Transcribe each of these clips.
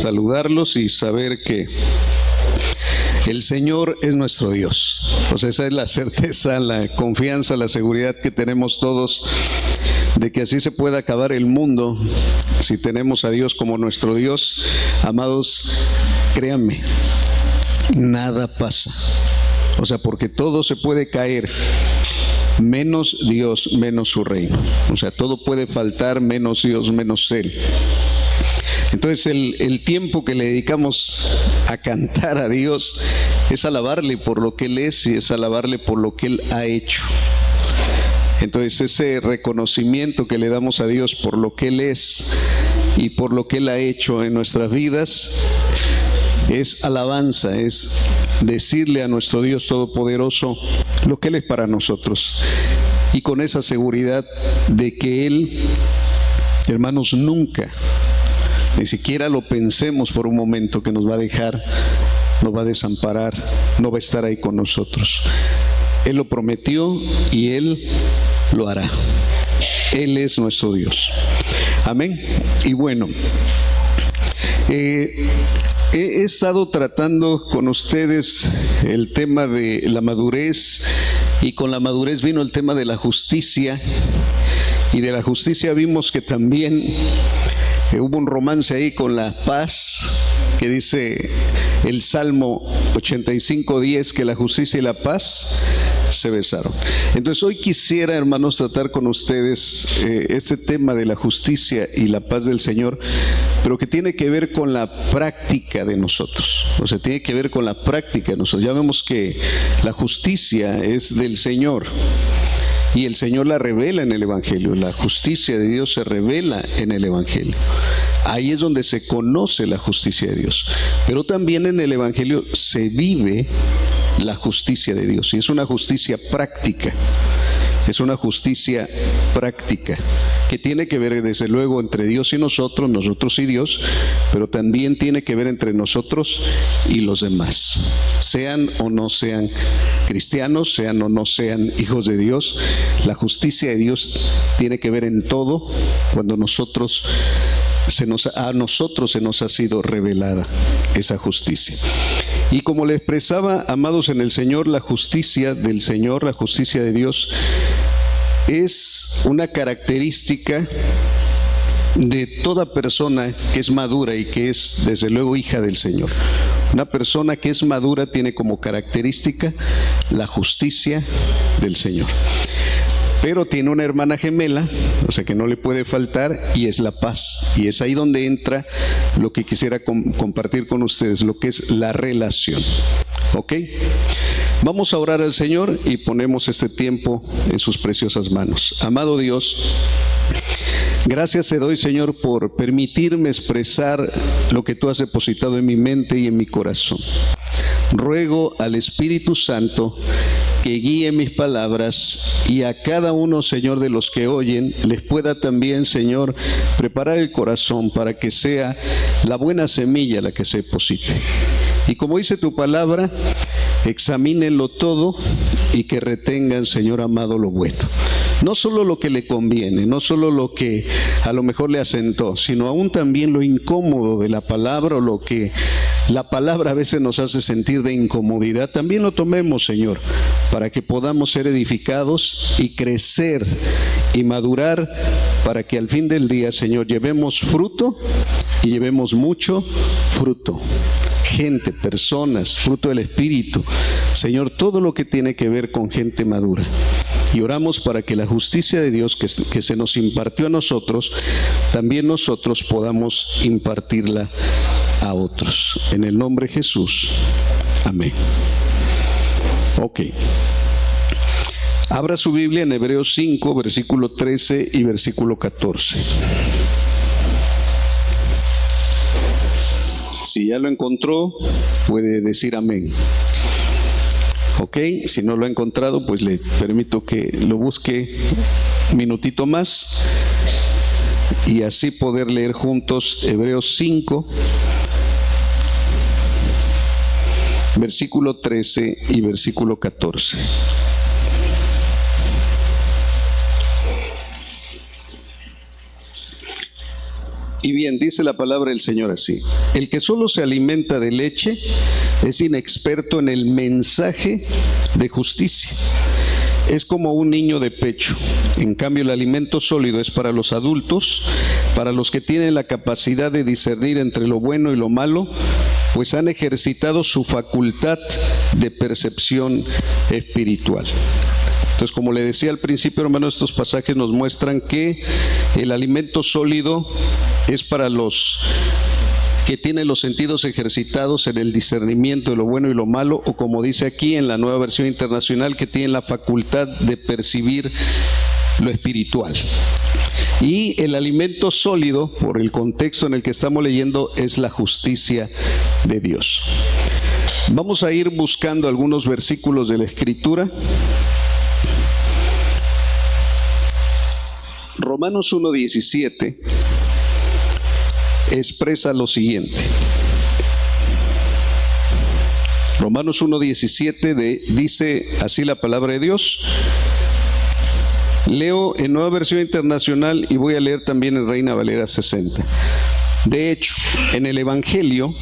saludarlos y saber que el Señor es nuestro Dios. Pues esa es la certeza, la confianza, la seguridad que tenemos todos de que así se puede acabar el mundo si tenemos a Dios como nuestro Dios. Amados, créanme, nada pasa. O sea, porque todo se puede caer, menos Dios, menos su reino. O sea, todo puede faltar, menos Dios, menos Él. Entonces el tiempo que le dedicamos a cantar a Dios es alabarle por lo que Él es y es alabarle por lo que Él ha hecho. Entonces ese reconocimiento que le damos a Dios por lo que Él es y por lo que Él ha hecho en nuestras vidas es alabanza, es decirle a nuestro Dios Todopoderoso lo que Él es para nosotros. Y con esa seguridad de que Él, hermanos, nunca, ni siquiera lo pensemos por un momento que nos va a dejar, nos va a desamparar, no va a estar ahí con nosotros. Él lo prometió y Él lo hará. Él es nuestro Dios. Amén. Y bueno, he estado tratando con ustedes el tema de la madurez, y con la madurez vino el tema de la justicia, y de la justicia vimos que también hubo un romance ahí con la paz, que dice el Salmo 85:10, que la justicia y la paz se besaron. Entonces hoy quisiera, hermanos, tratar con ustedes este tema de la justicia y la paz del Señor, pero que tiene que ver con la práctica de nosotros. O sea, tiene que ver con la práctica de nosotros. Ya vemos que la justicia es del Señor y el Señor la revela en el Evangelio. La justicia de Dios se revela en el Evangelio. Ahí es donde se conoce la justicia de Dios. Pero también en el Evangelio se vive la justicia de Dios. Y es una justicia práctica. Es una justicia práctica que tiene que ver desde luego entre Dios y nosotros, nosotros y Dios, pero también tiene que ver entre nosotros y los demás. Sean o no sean cristianos, sean o no sean hijos de Dios, la justicia de Dios tiene que ver en todo cuando a nosotros se nos ha sido revelada esa justicia. Y como le expresaba, amados en el Señor, la justicia del Señor, la justicia de Dios, es una característica de toda persona que es madura y que es desde luego hija del Señor. Una persona que es madura tiene como característica la justicia del Señor. Pero tiene una hermana gemela, o sea que no le puede faltar, y es la paz. Y es ahí donde entra lo que quisiera compartir con ustedes, lo que es la relación. ¿Ok? Vamos a orar al Señor y ponemos este tiempo en sus preciosas manos. Amado Dios, gracias te doy, Señor, por permitirme expresar lo que tú has depositado en mi mente y en mi corazón. Ruego al Espíritu Santo que guíe mis palabras y a cada uno, Señor, de los que oyen, les pueda también, Señor, preparar el corazón para que sea la buena semilla la que se deposite. Y como dice tu palabra, examínenlo todo y que retengan, Señor amado, lo bueno. No solo lo que le conviene, no solo lo que a lo mejor le asentó, sino aún también lo incómodo de la palabra o lo que la palabra a veces nos hace sentir de incomodidad. También lo tomemos, Señor, para que podamos ser edificados y crecer y madurar, para que al fin del día, Señor, llevemos fruto y llevemos mucho fruto. Gente, personas, fruto del Espíritu. Señor, todo lo que tiene que ver con gente madura. Y oramos para que la justicia de Dios que se nos impartió a nosotros, también nosotros podamos impartirla a otros. En el nombre de Jesús. Amén. Ok. Abra su Biblia en Hebreos 5, versículo 13 y versículo 14. Si ya lo encontró, puede decir amén. Ok, si no lo ha encontrado, pues le permito que lo busque un minutito más y así poder leer juntos Hebreos 5, versículo 13 y versículo 14. Y bien, dice la palabra del Señor así: el que solo se alimenta de leche es inexperto en el mensaje de justicia. Es como un niño de pecho. En cambio, el alimento sólido es para los adultos, para los que tienen la capacidad de discernir entre lo bueno y lo malo, pues han ejercitado su facultad de percepción espiritual. Entonces, como le decía al principio, hermano, estos pasajes nos muestran que el alimento sólido es para los que tienen los sentidos ejercitados en el discernimiento de lo bueno y lo malo, o como dice aquí en la Nueva Versión Internacional, que tienen la facultad de percibir lo espiritual. Y el alimento sólido, por el contexto en el que estamos leyendo, es la justicia de Dios. Vamos a ir buscando algunos versículos de la Escritura. Romanos 1:17 expresa lo siguiente. Romanos 1:17 dice así la palabra de Dios. Leo en Nueva Versión Internacional y voy a leer también en Reina Valera 60. De hecho, en el Evangelio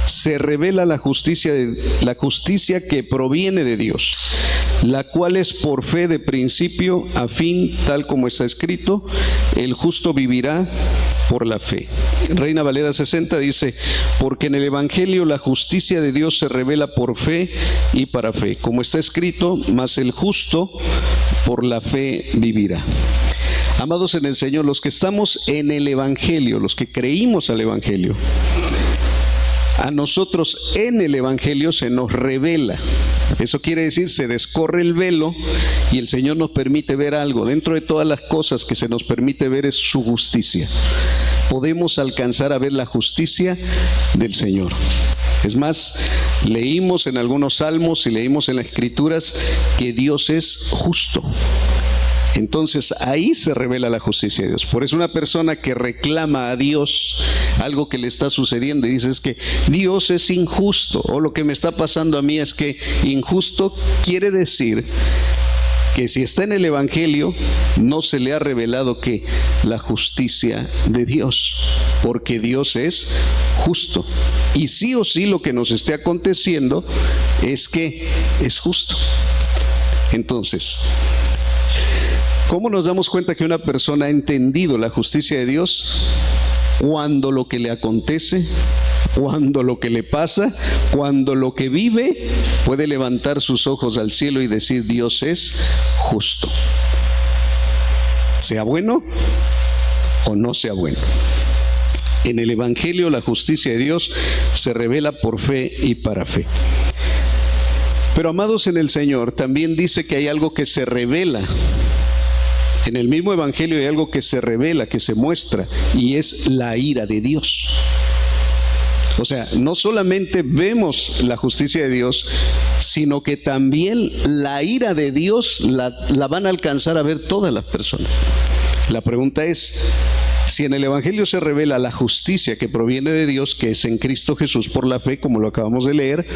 se revela la justicia que proviene de Dios, la cual es por fe de principio a fin, tal como está escrito: el justo vivirá por la fe. Reina Valera 60 dice: porque en el Evangelio la justicia de Dios se revela por fe y para fe, como está escrito: mas el justo por la fe vivirá. Amados en el Señor, los que estamos en el Evangelio, los que creímos al Evangelio, a nosotros en el Evangelio se nos revela. Eso quiere decir, se descorre el velo y el Señor nos permite ver algo. Dentro de todas las cosas que se nos permite ver es su justicia. Podemos alcanzar a ver la justicia del Señor. Es más, leímos en algunos salmos y leímos en las Escrituras que Dios es justo. Entonces ahí se revela la justicia de Dios. Por eso una persona que reclama a Dios algo que le está sucediendo y dice: es que Dios es injusto, o lo que me está pasando a mí es que injusto, quiere decir que si está en el Evangelio no se le ha revelado que la justicia de Dios, porque Dios es justo, y sí o sí lo que nos esté aconteciendo es que es justo. Entonces, ¿cómo nos damos cuenta que una persona ha entendido la justicia de Dios? Cuando lo que le acontece, cuando lo que le pasa, cuando lo que vive, puede levantar sus ojos al cielo y decir: Dios es justo. Sea bueno o no sea bueno. En el Evangelio la justicia de Dios se revela por fe y para fe. Pero amados en el Señor, también dice que hay algo que se revela. En el mismo Evangelio hay algo que se revela, que se muestra, y es la ira de Dios. O sea, no solamente vemos la justicia de Dios, sino que también la ira de Dios la van a alcanzar a ver todas las personas. La pregunta es: si en el Evangelio se revela la justicia que proviene de Dios, que es en Cristo Jesús por la fe, como lo acabamos de leer,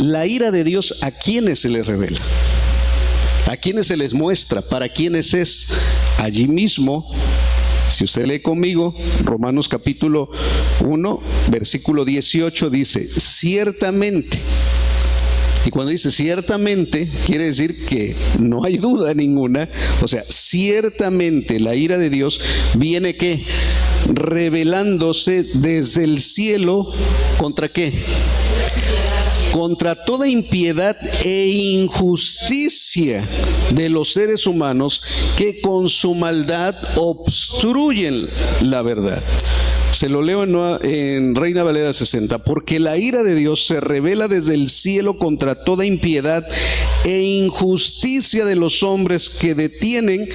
la ira de Dios, ¿a quiénes se les revela? ¿A quiénes se les muestra? ¿Para quiénes es? Allí mismo, si usted lee conmigo, Romanos capítulo 1, versículo 18 dice: ciertamente. Y cuando dice ciertamente, quiere decir que no hay duda ninguna. O sea, ciertamente la ira de Dios viene ¿qué? Revelándose desde el cielo. ¿Contra qué? Contra toda impiedad e injusticia de los seres humanos que con su maldad obstruyen la verdad. Se lo leo en Reina Valera 60. Porque la ira de Dios se revela desde el cielo contra toda impiedad e injusticia de los hombres que detienen,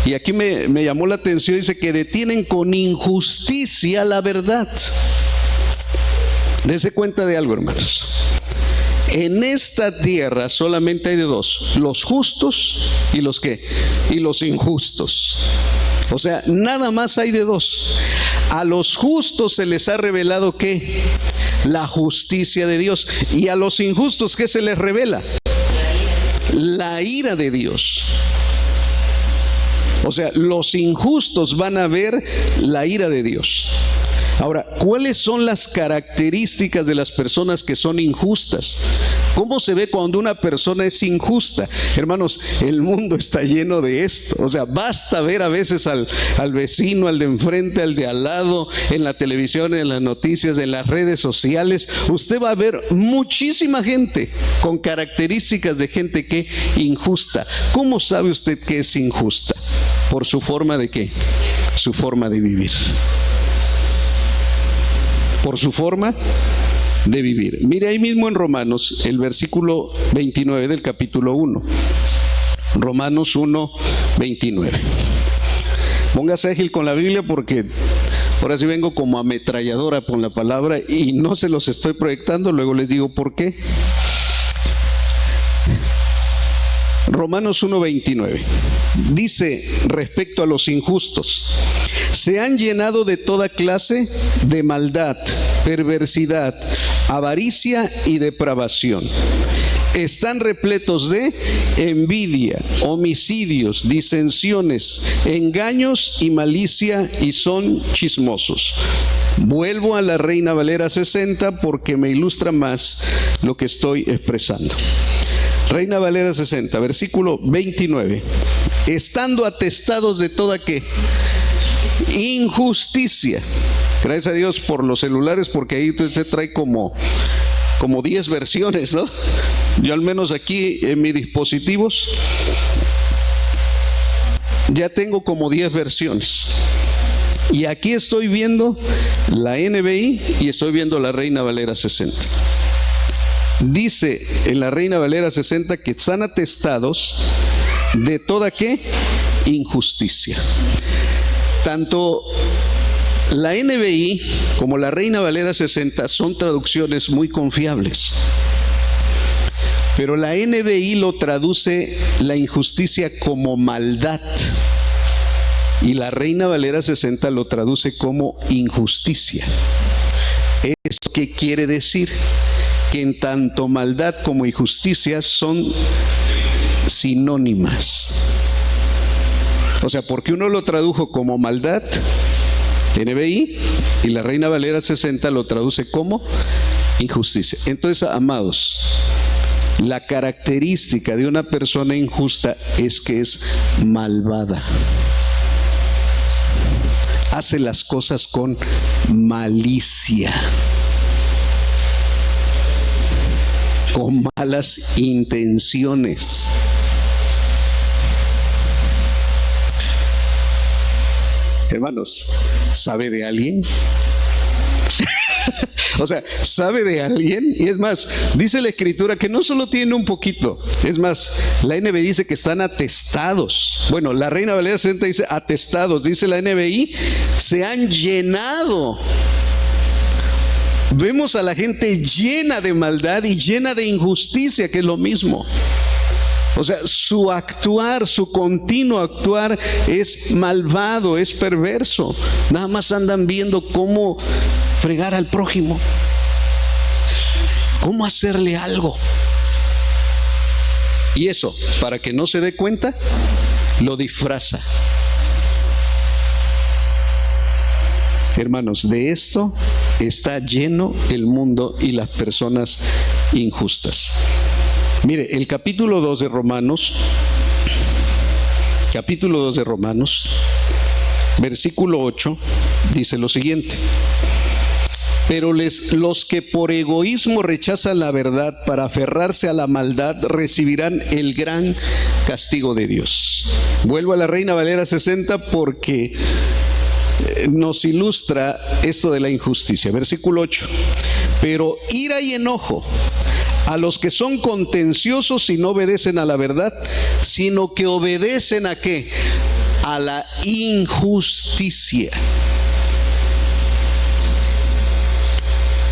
y aquí me llamó la atención, dice que detienen con injusticia la verdad. Dese cuenta de algo, hermanos. En esta tierra solamente hay de dos: los justos y los ¿qué? Y los injustos. O sea, nada más hay de dos. A los justos se les ha revelado ¿qué? La justicia de Dios. Y a los injustos, ¿qué se les revela? La ira de Dios. O sea, los injustos van a ver la ira de Dios. Ahora, ¿cuáles son las características de las personas que son injustas? ¿Cómo se ve cuando una persona es injusta? Hermanos, el mundo está lleno de esto. O sea, basta ver a veces al vecino, al de enfrente, al de al lado, en la televisión, en las noticias, en las redes sociales. Usted va a ver muchísima gente con características de gente que injusta. ¿Cómo sabe usted que es injusta? ¿Por su forma de qué? Su forma de vivir. Por su forma de vivir. Mire ahí mismo en Romanos, el versículo 29 del capítulo 1. Romanos 1, 29. Póngase ágil con la Biblia porque ahora sí vengo como ametralladora con la palabra y no se los estoy proyectando, luego les digo por qué. Romanos 1:29 dice respecto a los injustos: se han llenado de toda clase de maldad, perversidad, avaricia y depravación. Están repletos de envidia, homicidios, disensiones, engaños y malicia, y son chismosos. Vuelvo a la Reina Valera 60 porque me ilustra más lo que estoy expresando. Reina Valera 60, versículo 29. Estando atestados de toda ¿qué? Injusticia. Gracias a Dios por los celulares, porque ahí usted trae como 10 versiones, ¿no? Yo al menos aquí en mis dispositivos ya tengo como 10 versiones. Y aquí estoy viendo la NBI y estoy viendo la Reina Valera 60. Dice en la Reina Valera 60 que están atestados de toda ¿qué? Injusticia. Tanto la NBI como la Reina Valera 60 son traducciones muy confiables. Pero la NBI lo traduce la injusticia como maldad. Y la Reina Valera 60 lo traduce como injusticia. ¿Eso qué quiere decir? Que en tanto maldad como injusticia son sinónimas. O sea, porque uno lo tradujo como maldad, NBI, y la Reina Valera 60 lo traduce como injusticia. Entonces, amados, la característica de una persona injusta es que es malvada. Hace las cosas con malicia, con malas intenciones. Hermanos, ¿sabe de alguien? O sea, ¿sabe de alguien? Y es más, dice la Escritura que no solo tiene un poquito. Es más, la NBI dice que están atestados. Bueno, la Reina Valera 60 dice atestados. Dice la NBI, se han llenado. Vemos a la gente llena de maldad y llena de injusticia, que es lo mismo. O sea, su actuar, su continuo actuar es malvado, es perverso. Nada más andan viendo cómo fregar al prójimo, cómo hacerle algo. Y eso, para que no se dé cuenta, lo disfraza. Hermanos, de esto está lleno el mundo y las personas injustas. Mire, el capítulo 2 de Romanos, versículo 8, dice lo siguiente: pero los que por egoísmo rechazan la verdad para aferrarse a la maldad recibirán el gran castigo de Dios. Vuelvo a la Reina Valera 60 porque nos ilustra esto de la injusticia. Versículo 8: pero ira y enojo a los que son contenciosos y no obedecen a la verdad, sino que obedecen ¿a qué? A la injusticia.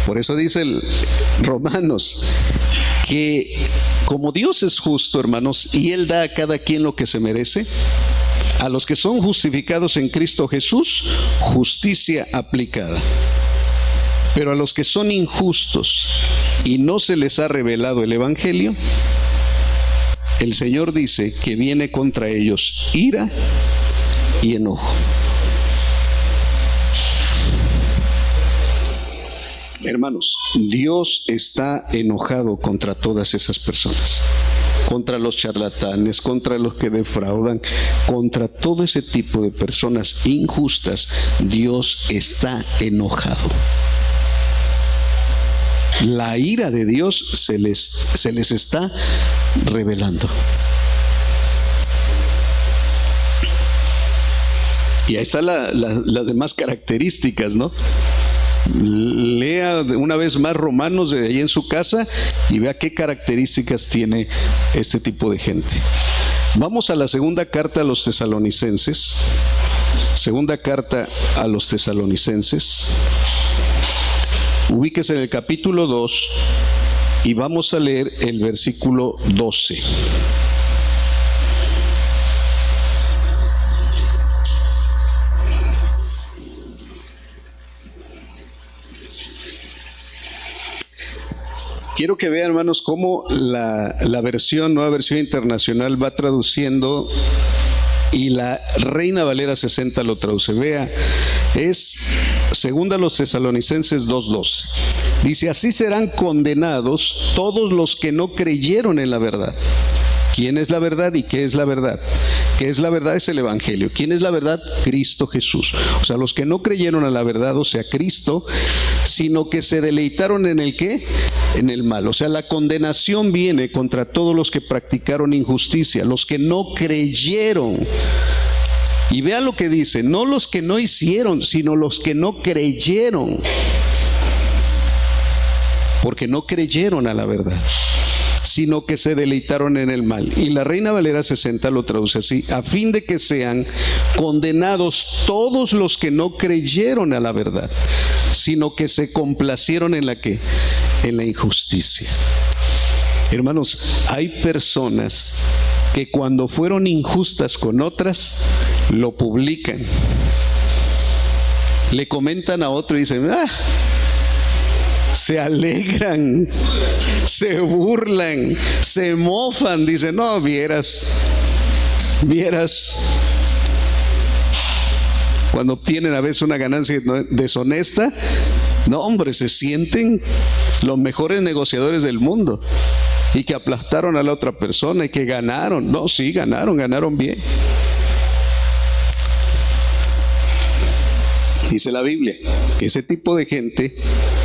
Por eso dice el Romanos que como Dios es justo, hermanos, y Él da a cada quien lo que se merece, a los que son justificados en Cristo Jesús, justicia aplicada. Pero a los que son injustos y no se les ha revelado el Evangelio, el Señor dice que viene contra ellos ira y enojo. Hermanos, Dios está enojado contra todas esas personas, contra los charlatanes, contra los que defraudan, contra todo ese tipo de personas injustas. Dios está enojado. La ira de Dios se les está revelando. Y ahí están las demás características, ¿no? Lea una vez más Romanos de ahí en su casa y vea qué características tiene este tipo de gente. Vamos a la segunda carta a los tesalonicenses. Segunda carta a los tesalonicenses. Ubíquese en el capítulo 2 y vamos a leer el versículo 12. Quiero que vean, hermanos, cómo la nueva versión internacional va traduciendo y la Reina Valera 60 lo traduce. Vea, es segunda a los tesalonicenses 2:12. Dice: así serán condenados todos los que no creyeron en la verdad. ¿Quién es la verdad y qué es la verdad? ¿Qué es la verdad? Es el Evangelio. ¿Quién es la verdad? Cristo Jesús. O sea, los que no creyeron a la verdad, o sea, Cristo, sino que se deleitaron en el ¿qué? En el mal. O sea, la condenación viene contra todos los que practicaron injusticia, los que no creyeron. Y vea lo que dice: no los que no hicieron, sino los que no creyeron. Porque no creyeron a la verdad, sino que se deleitaron en el mal. Y la Reina Valera 60 lo traduce así: a fin de que sean condenados todos los que no creyeron a la verdad, sino que se complacieron en la ¿qué? En la injusticia. Hermanos, hay personas que cuando fueron injustas con otras, lo publican. Le comentan a otro y dicen: se alegran, se burlan, se mofan, dicen: no, vieras, cuando obtienen a veces una ganancia deshonesta, no, hombre, se sienten los mejores negociadores del mundo, y que aplastaron a la otra persona y que ganaron. No, sí, ganaron bien. Dice la Biblia que ese tipo de gente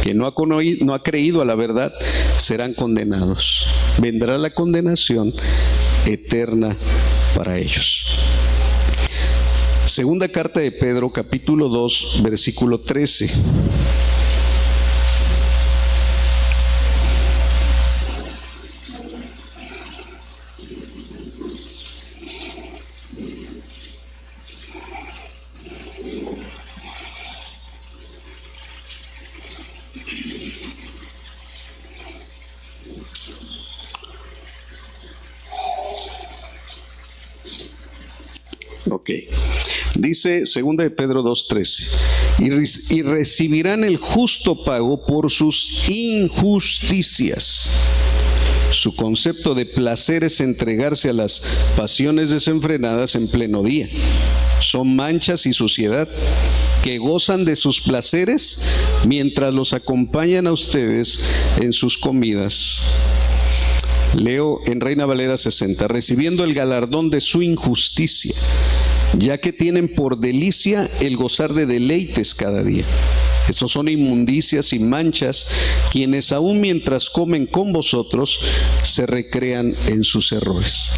que no ha creído a la verdad serán condenados. Vendrá la condenación eterna para ellos. Segunda carta de Pedro, capítulo 2, versículo 13. Ok. Dice 2 de Pedro 2:13: y recibirán el justo pago por sus injusticias. Su concepto de placer es entregarse a las pasiones desenfrenadas en pleno día. Son manchas y suciedad que gozan de sus placeres mientras los acompañan a ustedes en sus comidas. Leo en Reina Valera 60: recibiendo el galardón de su injusticia, ya que tienen por delicia el gozar de deleites cada día. Estos son inmundicias y manchas, quienes aún mientras comen con vosotros se recrean en sus errores.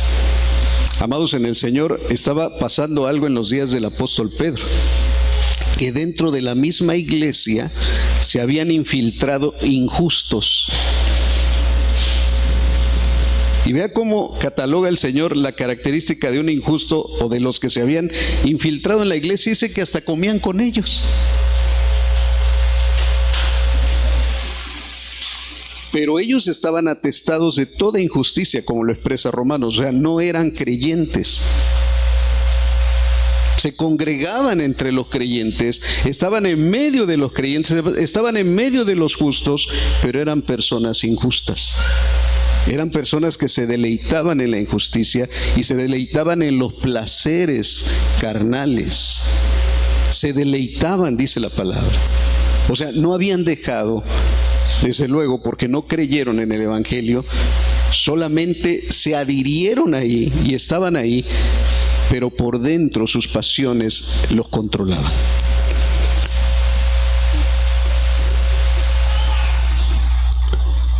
Amados en el Señor, estaba pasando algo en los días del apóstol Pedro, que dentro de la misma iglesia se habían infiltrado injustos. Y vea cómo cataloga el Señor la característica de un injusto o de los que se habían infiltrado en la iglesia. Dice que hasta comían con ellos. Pero ellos estaban atestados de toda injusticia, como lo expresa Romanos. O sea, no eran creyentes. Se congregaban entre los creyentes, estaban en medio de los creyentes, estaban en medio de los justos, pero eran personas injustas. Eran personas que se deleitaban en la injusticia y se deleitaban en los placeres carnales. Se deleitaban, dice la palabra. O sea, no habían dejado, desde luego, porque no creyeron en el Evangelio, solamente se adhirieron ahí y estaban ahí, pero por dentro sus pasiones los controlaban.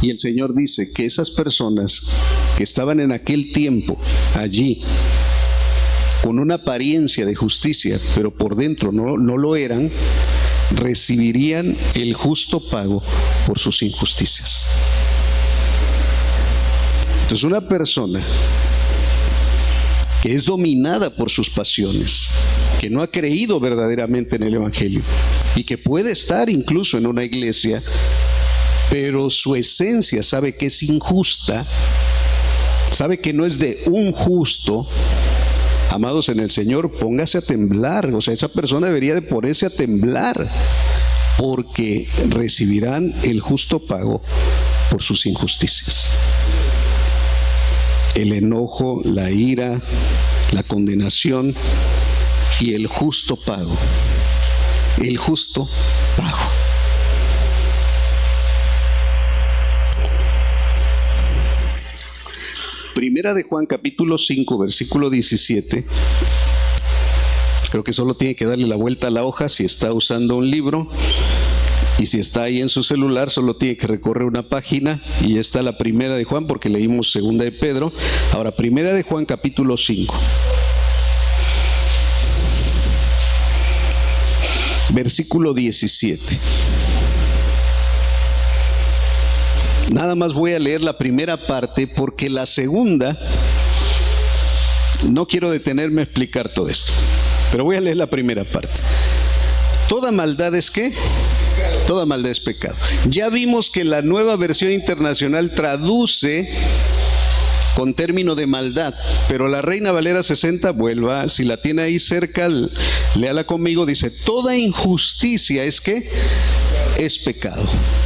Y el Señor dice que esas personas que estaban en aquel tiempo allí, con una apariencia de justicia, pero por dentro no lo eran, recibirían el justo pago por sus injusticias. Entonces, una persona que es dominada por sus pasiones, que no ha creído verdaderamente en el Evangelio y que puede estar incluso en una iglesia, pero su esencia sabe que es injusta, sabe que no es de un justo. Amados en el Señor, póngase a temblar. O sea, esa persona debería de ponerse a temblar, porque recibirán el justo pago por sus injusticias. El enojo, la ira, la condenación y el justo pago. El justo pago. Primera de Juan capítulo 5 versículo 17. Creo que solo tiene que darle la vuelta a la hoja si está usando un libro, y si está ahí en su celular solo tiene que recorrer una página y está la Primera de Juan, porque leímos Segunda de Pedro. Ahora, Primera de Juan capítulo 5 versículo 17. Nada más voy a leer la primera parte, porque la segunda no quiero detenerme a explicar todo esto, pero voy a leer la primera parte. Toda maldad es ¿qué? Toda maldad es pecado. Ya vimos que la Nueva Versión Internacional traduce con término de maldad, pero la Reina Valera 60, vuelva, si la tiene ahí cerca, léala conmigo, dice: toda injusticia es ¿qué? Es pecado.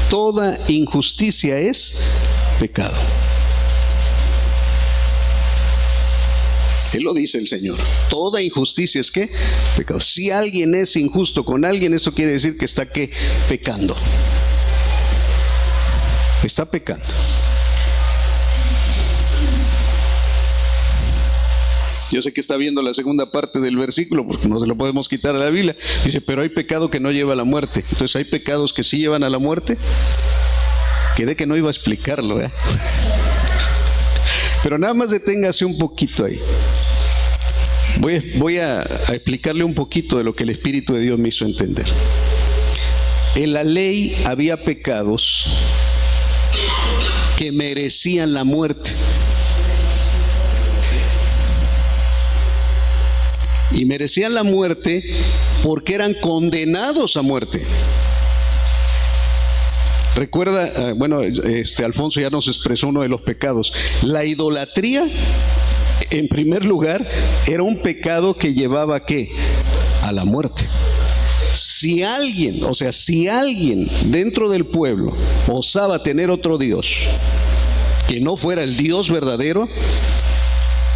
Toda injusticia es pecado. Él lo dice el Señor. Toda injusticia es ¿qué? Pecado. Si alguien es injusto con alguien, eso quiere decir que está ¿qué? Pecando. Está pecando. Yo sé que está viendo la segunda parte del versículo, porque no se lo podemos quitar a la Biblia. Dice: pero hay pecado que no lleva a la muerte. Entonces, ¿hay pecados que sí llevan a la muerte? Quedé que no iba a explicarlo, ¿eh? Pero nada más deténgase un poquito ahí. Voy a explicarle un poquito de lo que el Espíritu de Dios me hizo entender. En la ley había pecados que merecían la muerte. Y merecían la muerte porque eran condenados a muerte. Recuerda, Alfonso ya nos expresó uno de los pecados. La idolatría, en primer lugar, era un pecado que llevaba ¿a qué? A la muerte. Si alguien dentro del pueblo osaba tener otro Dios que no fuera el Dios verdadero,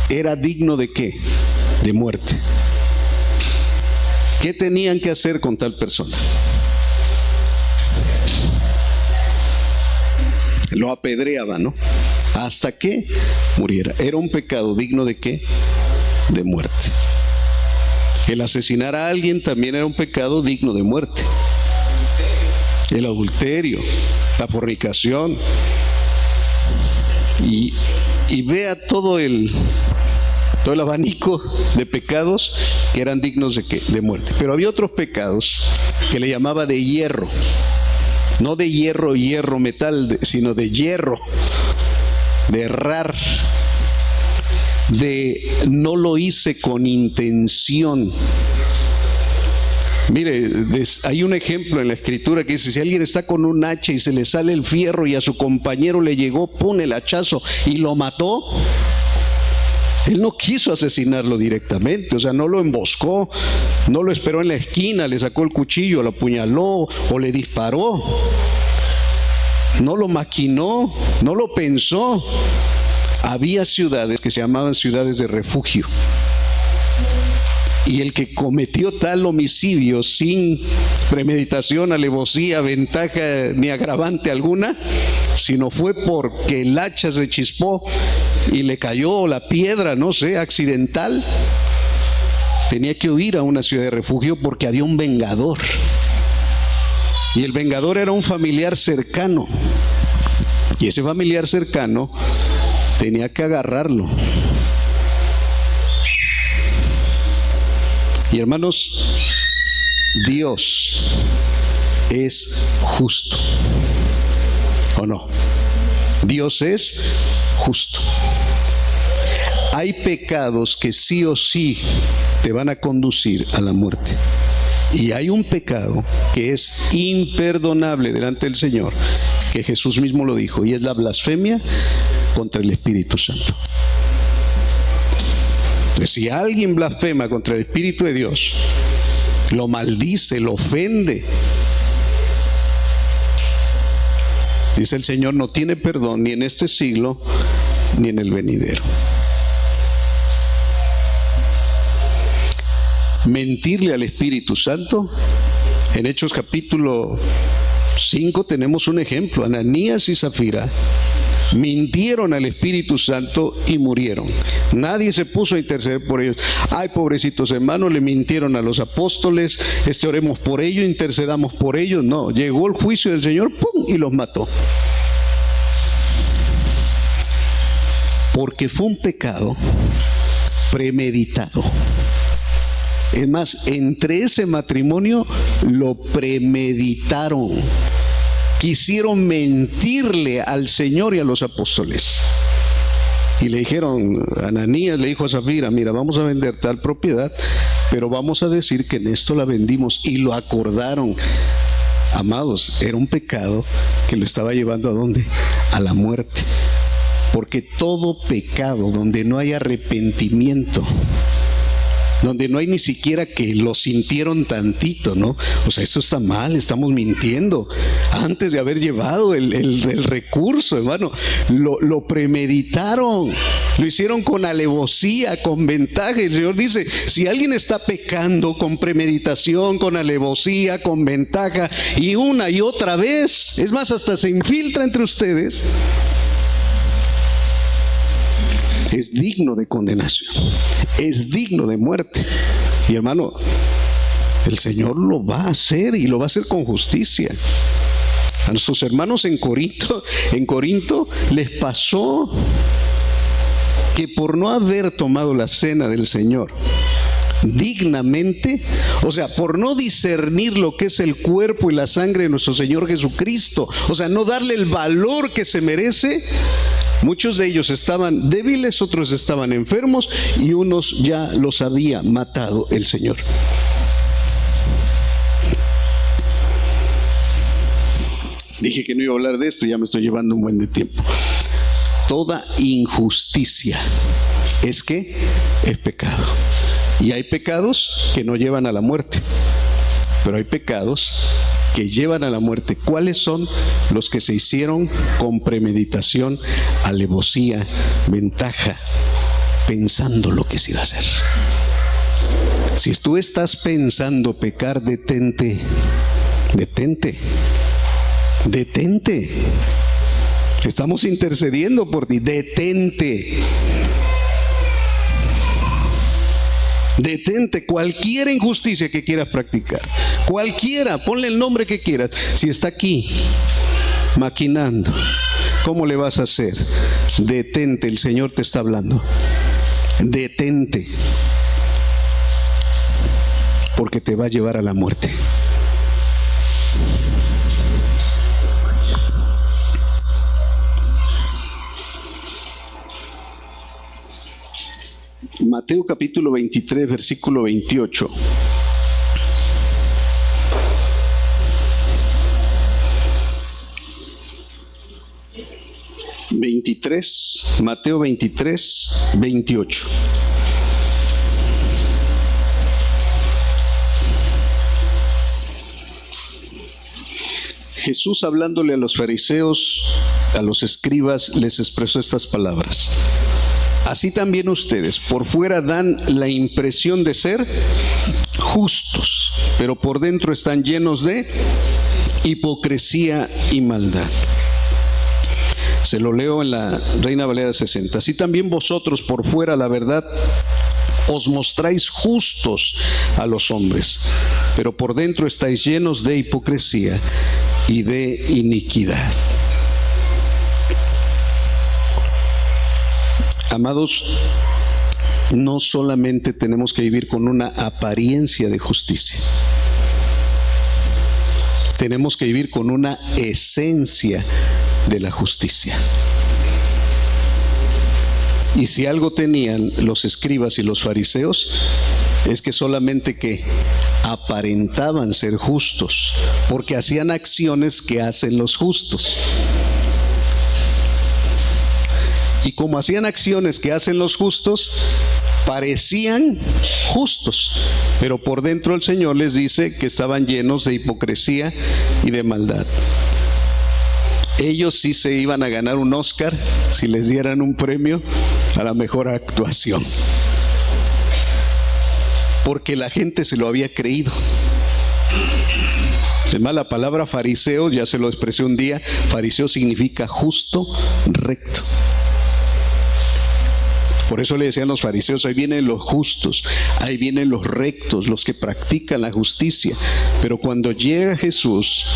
era digno ¿de qué? De muerte. ¿Qué tenían que hacer con tal persona? Lo apedreaban, ¿no? Hasta que muriera. Era un pecado digno ¿de qué? De muerte. El asesinar a alguien también era un pecado digno de muerte. El adulterio, la fornicación. Y vea todo el abanico de pecados que eran dignos ¿de qué? De muerte. Pero había otros pecados que le llamaba de hierro. No de hierro, metal, sino de hierro, de errar, de no lo hice con intención. Mire, hay un ejemplo en la Escritura que dice: si alguien está con un hacha y se le sale el fierro y a su compañero le llegó, pone el hachazo y lo mató. Él no quiso asesinarlo directamente, o sea, no lo emboscó, no lo esperó en la esquina, le sacó el cuchillo, lo apuñaló o le disparó. no lo maquinó, no lo pensó. Había ciudades que se llamaban ciudades de refugio. Y el que cometió tal homicidio sin premeditación, alevosía, ventaja ni agravante alguna, sino fue porque el hacha se chispó y le cayó la piedra, no sé, accidental, tenía que huir a una ciudad de refugio porque había un vengador. Y el vengador era un familiar cercano. Y ese familiar cercano tenía que agarrarlo. Y hermanos, Dios es justo, ¿o no? Dios es justo. Hay pecados que sí o sí te van a conducir a la muerte. Y hay un pecado que es imperdonable delante del Señor, que Jesús mismo lo dijo, y es la blasfemia contra el Espíritu Santo. Entonces, si alguien blasfema contra el Espíritu de Dios, lo maldice, lo ofende, dice el Señor, no tiene perdón ni en este siglo ni en el venidero. Mentirle al Espíritu Santo, en Hechos capítulo 5 tenemos un ejemplo. Ananías y Zafira mintieron al Espíritu Santo y murieron. Nadie se puso a interceder por ellos. Ay, pobrecitos hermanos, le mintieron a los apóstoles, oremos por ellos, intercedamos por ellos. No, llegó el juicio del Señor, ¡pum!, y los mató. Porque fue un pecado premeditado. Es más, entre ese matrimonio lo premeditaron. Quisieron mentirle al Señor y a los apóstoles. Y le dijeron, Ananías le dijo a Zafira, mira, vamos a vender tal propiedad, pero vamos a decir que en esto la vendimos. Y lo acordaron. Amados, era un pecado que lo estaba llevando ¿a dónde? A la muerte. Porque todo pecado donde no hay arrepentimiento, donde no hay ni siquiera que lo sintieron tantito, ¿no? O sea, esto está mal, estamos mintiendo. Antes de haber llevado el recurso, hermano, lo premeditaron, lo hicieron con alevosía, con ventaja. El Señor dice, si alguien está pecando con premeditación, con alevosía, con ventaja, y una y otra vez, es más, hasta se infiltra entre ustedes, es digno de condenación, es digno de muerte. Y hermano, el Señor lo va a hacer, y lo va a hacer con justicia. A nuestros hermanos en Corinto les pasó que por no haber tomado la cena del Señor dignamente, o sea, por no discernir lo que es el cuerpo y la sangre de nuestro Señor Jesucristo, o sea, no darle el valor que se merece, muchos de ellos estaban débiles, otros estaban enfermos y unos ya los había matado el Señor. Dije que no iba a hablar de esto, ya me estoy llevando un buen de tiempo. Toda injusticia es pecado. Y hay pecados que no llevan a la muerte, pero hay pecados que llevan a la muerte. ¿Cuáles son? Los que se hicieron con premeditación, alevosía, ventaja, pensando lo que se iba a hacer. Si tú estás pensando pecar, detente. Estamos intercediendo por ti. Detente cualquier injusticia que quieras practicar, cualquiera, ponle el nombre que quieras. Si está aquí maquinando, ¿cómo le vas a hacer? Detente, el Señor te está hablando. Detente, porque te va a llevar a la muerte. Mateo capítulo 23, versículo 28. Mateo 23, 28. Jesús, hablándole a los fariseos, a los escribas, les expresó estas palabras: así también ustedes por fuera dan la impresión de ser justos, pero por dentro están llenos de hipocresía y maldad. Se lo leo en la Reina Valera 60. Así también vosotros por fuera, la verdad, os mostráis justos a los hombres, pero por dentro estáis llenos de hipocresía y de iniquidad. Amados, no solamente tenemos que vivir con una apariencia de justicia, tenemos que vivir con una esencia de la justicia. Y si algo tenían los escribas y los fariseos, es que solamente que aparentaban ser justos, porque hacían acciones que hacen los justos. Y como hacían acciones que hacen los justos, parecían justos, pero por dentro el Señor les dice que estaban llenos de hipocresía y de maldad. Ellos sí se iban a ganar un Oscar si les dieran un premio a la mejor actuación, porque la gente se lo había creído. Además, la palabra fariseo, ya se lo expresé un día, fariseo significa justo, recto. Por eso le decían los fariseos: ahí vienen los justos, ahí vienen los rectos, los que practican la justicia. Pero cuando llega Jesús,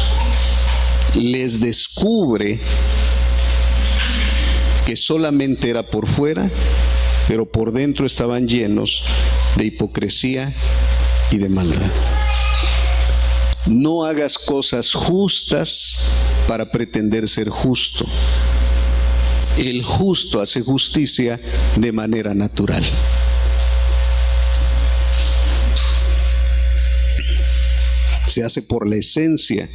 les descubre que solamente era por fuera, pero por dentro estaban llenos de hipocresía y de maldad. No hagas cosas justas para pretender ser justo. El justo hace justicia de manera natural. Se hace por la esencia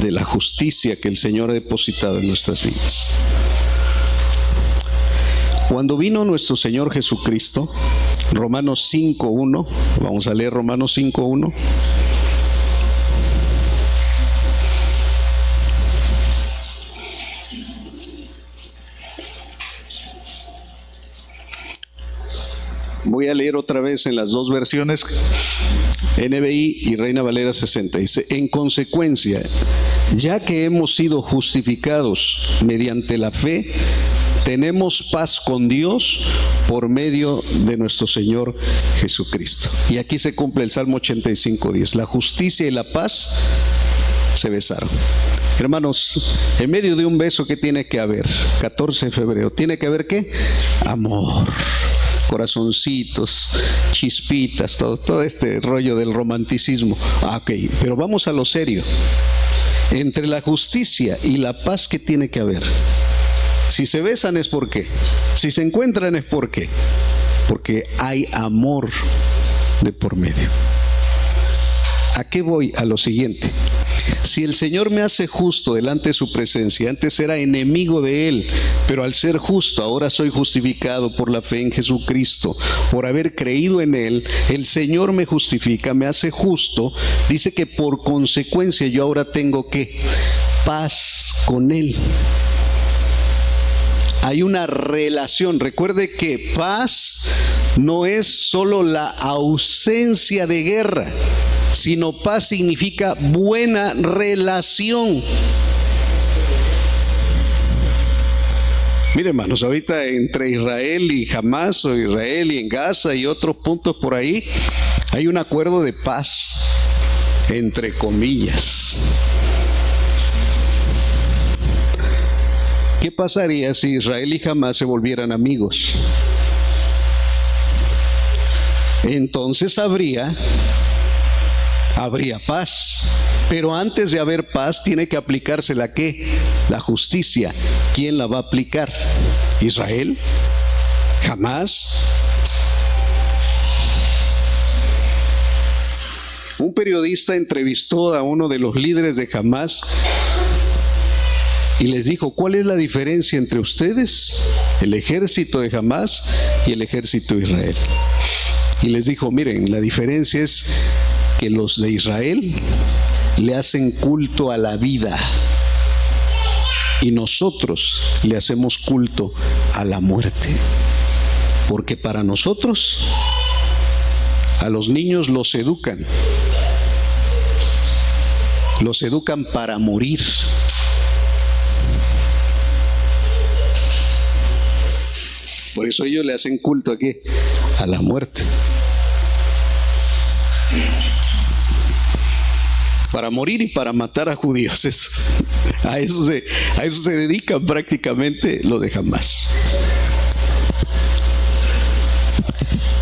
de la justicia que el Señor ha depositado en nuestras vidas. Cuando vino nuestro Señor Jesucristo, Romanos 5:1, vamos a leer Romanos 5:1. Voy a leer otra vez en las dos versiones, NBI y Reina Valera 60. Dice: en consecuencia, ya que hemos sido justificados mediante la fe, tenemos paz con Dios por medio de nuestro Señor Jesucristo. Y aquí se cumple el Salmo 85:10. La justicia y la paz se besaron. Hermanos, en medio de un beso, ¿qué tiene que haber? 14 de febrero, ¿tiene que haber qué? Amor, corazoncitos, chispitas, todo este rollo del romanticismo. Ok, pero vamos a lo serio. Entre la justicia y la paz, ¿qué tiene que haber? Si se besan es ¿por qué? Si se encuentran es ¿por qué? Porque hay amor de por medio. ¿A qué voy? A lo siguiente. Si el Señor me hace justo delante de su presencia, antes era enemigo de Él, pero al ser justo, ahora soy justificado por la fe en Jesucristo, por haber creído en Él, el Señor me justifica, me hace justo, dice que por consecuencia yo ahora tengo ¿qué? Paz con Él. Hay una relación. Recuerde que paz no es solo la ausencia de guerra, sino paz significa buena relación. Mire, hermanos, ahorita entre Israel y Hamas, o Israel y en Gaza y otros puntos por ahí, hay un acuerdo de paz, entre comillas. ¿Qué pasaría si Israel y Hamas se volvieran amigos? Entonces habría paz. Pero antes de haber paz tiene que aplicarse la ¿qué? La justicia. ¿Quién la va a aplicar? ¿Israel? ¿Hamas? Un periodista entrevistó a uno de los líderes de Hamas y les dijo: ¿cuál es la diferencia entre ustedes, el ejército de Hamas y el ejército de Israel? Y les dijo: miren, la diferencia es que los de Israel le hacen culto a la vida y nosotros le hacemos culto a la muerte. Porque para nosotros, a los niños los educan para morir. Por eso ellos le hacen culto ¿a qué? A la muerte. Para morir y para matar a judíos. A eso se dedican prácticamente los de Hamás.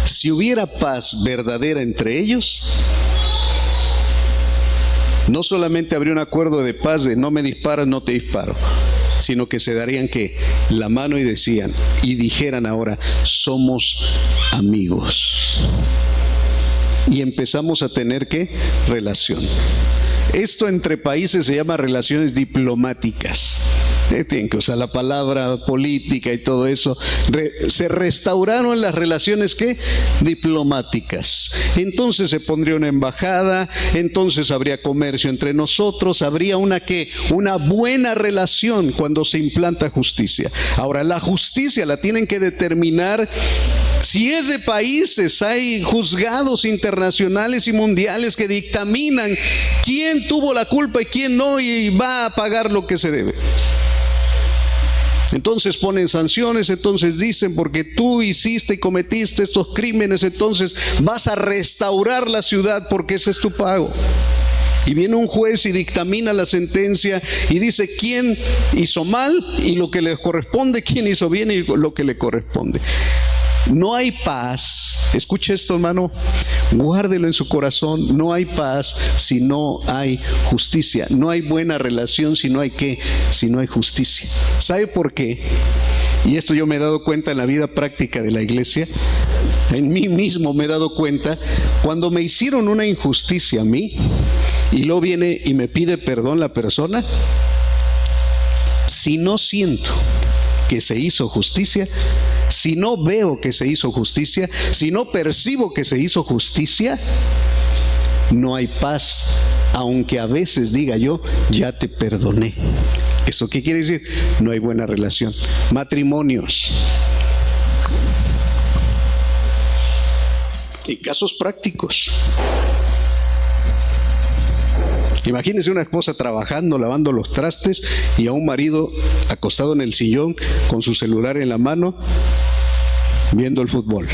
Si hubiera paz verdadera entre ellos, no solamente habría un acuerdo de paz de no me disparas, no te disparo, sino que se darían que la mano y dijeran ahora, somos amigos. Y empezamos a tener ¿qué? Relación. Esto entre países se llama relaciones diplomáticas. Tienen que usar la palabra política y todo eso. Se restauraron las relaciones ¿qué? Diplomáticas. Entonces se pondría una embajada, entonces habría comercio entre nosotros, habría una buena relación cuando se implanta justicia. Ahora, la justicia la tienen que determinar. Si es de países, hay juzgados internacionales y mundiales que dictaminan quién tuvo la culpa y quién no, y va a pagar lo que se debe. Entonces ponen sanciones, entonces dicen porque tú hiciste y cometiste estos crímenes, entonces vas a restaurar la ciudad porque ese es tu pago. Y viene un juez y dictamina la sentencia y dice quién hizo mal y lo que le corresponde, quién hizo bien y lo que le corresponde. No hay paz, escuche esto, hermano, guárdelo en su corazón. No hay paz si no hay justicia. No hay buena relación si no hay ¿qué? Si no hay justicia. ¿Sabe por qué? Y esto yo me he dado cuenta en la vida práctica de la iglesia. En mí mismo me he dado cuenta. Cuando me hicieron una injusticia a mí y luego viene y me pide perdón la persona, si no siento que se hizo justicia, si no veo que se hizo justicia, si no percibo que se hizo justicia, no hay paz, aunque a veces diga yo, ya te perdoné. ¿Eso qué quiere decir? No hay buena relación. Matrimonios. Y casos prácticos. Imagínense una esposa trabajando, lavando los trastes y a un marido acostado en el sillón con su celular en la mano viendo el fútbol.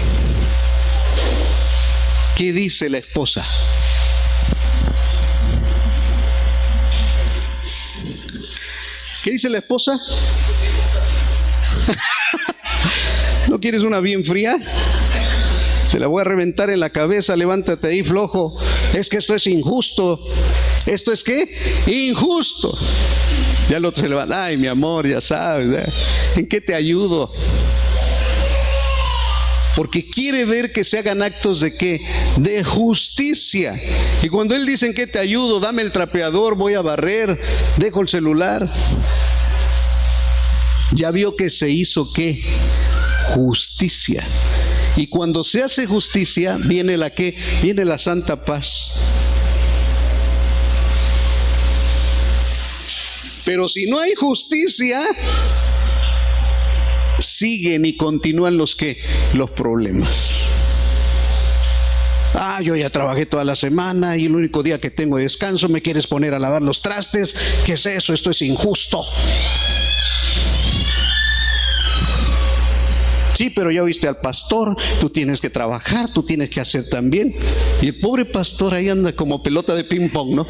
¿Qué dice la esposa? ¿Qué dice la esposa? ¿No quieres una bien fría? Te la voy a reventar en la cabeza, levántate ahí flojo. Es que esto es injusto. ¿Esto es qué? Injusto. Ya el otro se levanta, ay mi amor, ya sabes, ¿eh? ¿En qué te ayudo? Porque quiere ver que se hagan actos de ¿qué? De justicia. Y cuando él dice en qué te ayudo, dame el trapeador, voy a barrer, dejo el celular. Ya vio que se hizo ¿qué? Justicia. Y cuando se hace justicia, viene la ¿qué? Viene la santa paz. Pero si no hay justicia, siguen y continúan los problemas. Yo ya trabajé toda la semana y el único día que tengo de descanso me quieres poner a lavar los trastes. ¿Qué es eso? Esto es injusto. Sí, pero ya oíste al pastor, tú tienes que trabajar, tú tienes que hacer también. Y el pobre pastor ahí anda como pelota de ping pong, ¿no?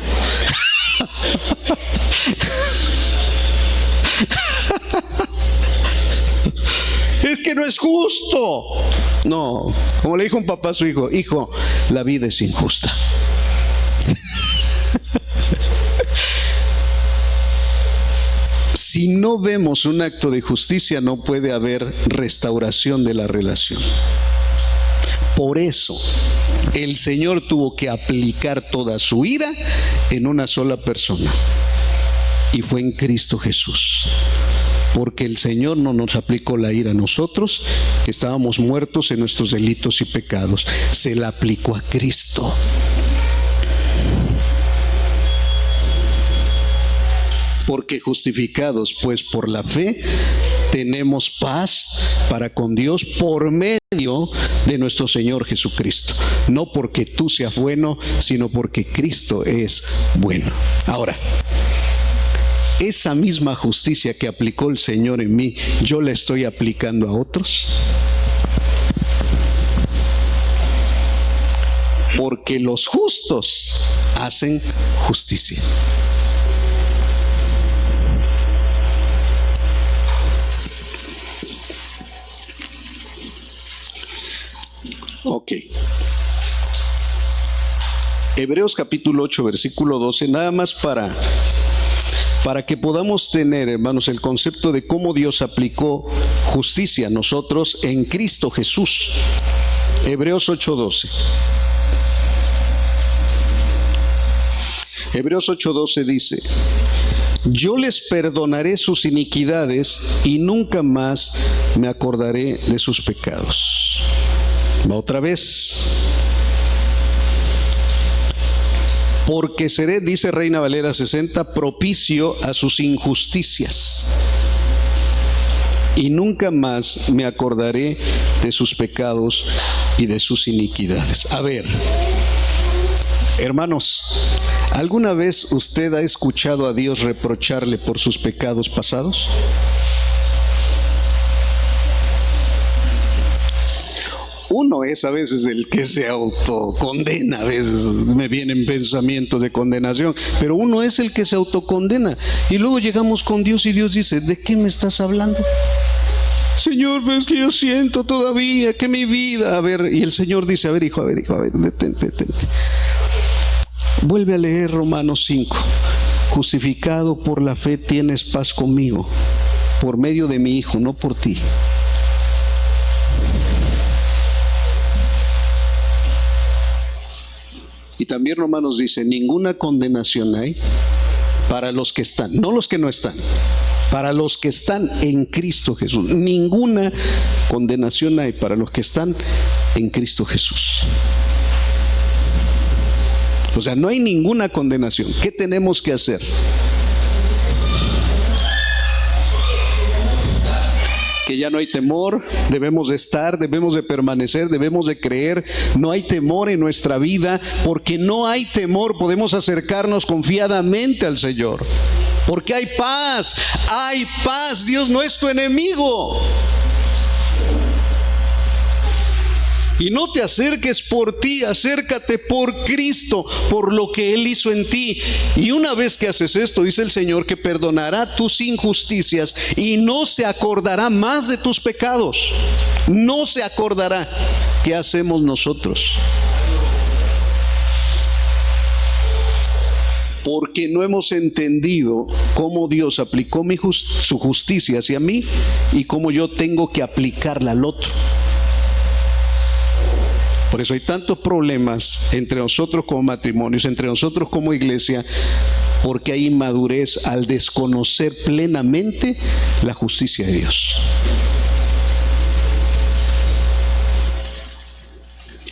Es que no es justo. No, como le dijo un papá a su hijo, hijo, la vida es injusta. Si no vemos un acto de justicia, no puede haber restauración de la relación. Por eso el Señor tuvo que aplicar toda su ira en una sola persona, y fue en Cristo Jesús. Porque el Señor no nos aplicó la ira a nosotros, que estábamos muertos en nuestros delitos y pecados. Se la aplicó a Cristo. Porque justificados pues por la fe, tenemos paz para con Dios por medio de nuestro Señor Jesucristo. No porque tú seas bueno, sino porque Cristo es bueno. Ahora, esa misma justicia que aplicó el Señor en mí, ¿yo la estoy aplicando a otros? Porque los justos hacen justicia. Ok. Hebreos capítulo 8, versículo 12, nada más para que podamos tener, hermanos, el concepto de cómo Dios aplicó justicia a nosotros en Cristo Jesús. Hebreos 8:12. Hebreos 8:12 dice: yo les perdonaré sus iniquidades y nunca más me acordaré de sus pecados. Va otra vez. Porque seré, dice Reina Valera 60, propicio a sus injusticias y nunca más me acordaré de sus pecados y de sus iniquidades. A ver, hermanos, ¿alguna vez usted ha escuchado a Dios reprocharle por sus pecados pasados? Uno es a veces el que se autocondena, a veces me vienen pensamientos de condenación, pero uno es el que se autocondena. Y luego llegamos con Dios y Dios dice: ¿de qué me estás hablando? Señor, pero es que yo siento todavía que mi vida... A ver, y el Señor dice: a ver, hijo, detente. Vuelve a leer Romanos 5. Justificado por la fe tienes paz conmigo, por medio de mi Hijo, no por ti. Y también Romanos dice: ninguna condenación hay para los que están, no los que no están, para los que están en Cristo Jesús. Ninguna condenación hay para los que están en Cristo Jesús. O sea, no hay ninguna condenación. ¿Qué tenemos que hacer? Que ya no hay temor, debemos de estar, debemos de permanecer, debemos de creer. No hay temor en nuestra vida, porque no hay temor podemos acercarnos confiadamente al Señor. Porque hay paz, Dios no es tu enemigo. Y no te acerques por ti, acércate por Cristo, por lo que Él hizo en ti. Y una vez que haces esto, dice el Señor, que perdonará tus injusticias y no se acordará más de tus pecados. No se acordará. ¿Qué hacemos nosotros? Porque no hemos entendido cómo Dios aplicó su justicia hacia mí y cómo yo tengo que aplicarla al otro. Por eso hay tantos problemas entre nosotros como matrimonios, entre nosotros como iglesia, porque hay inmadurez al desconocer plenamente la justicia de Dios.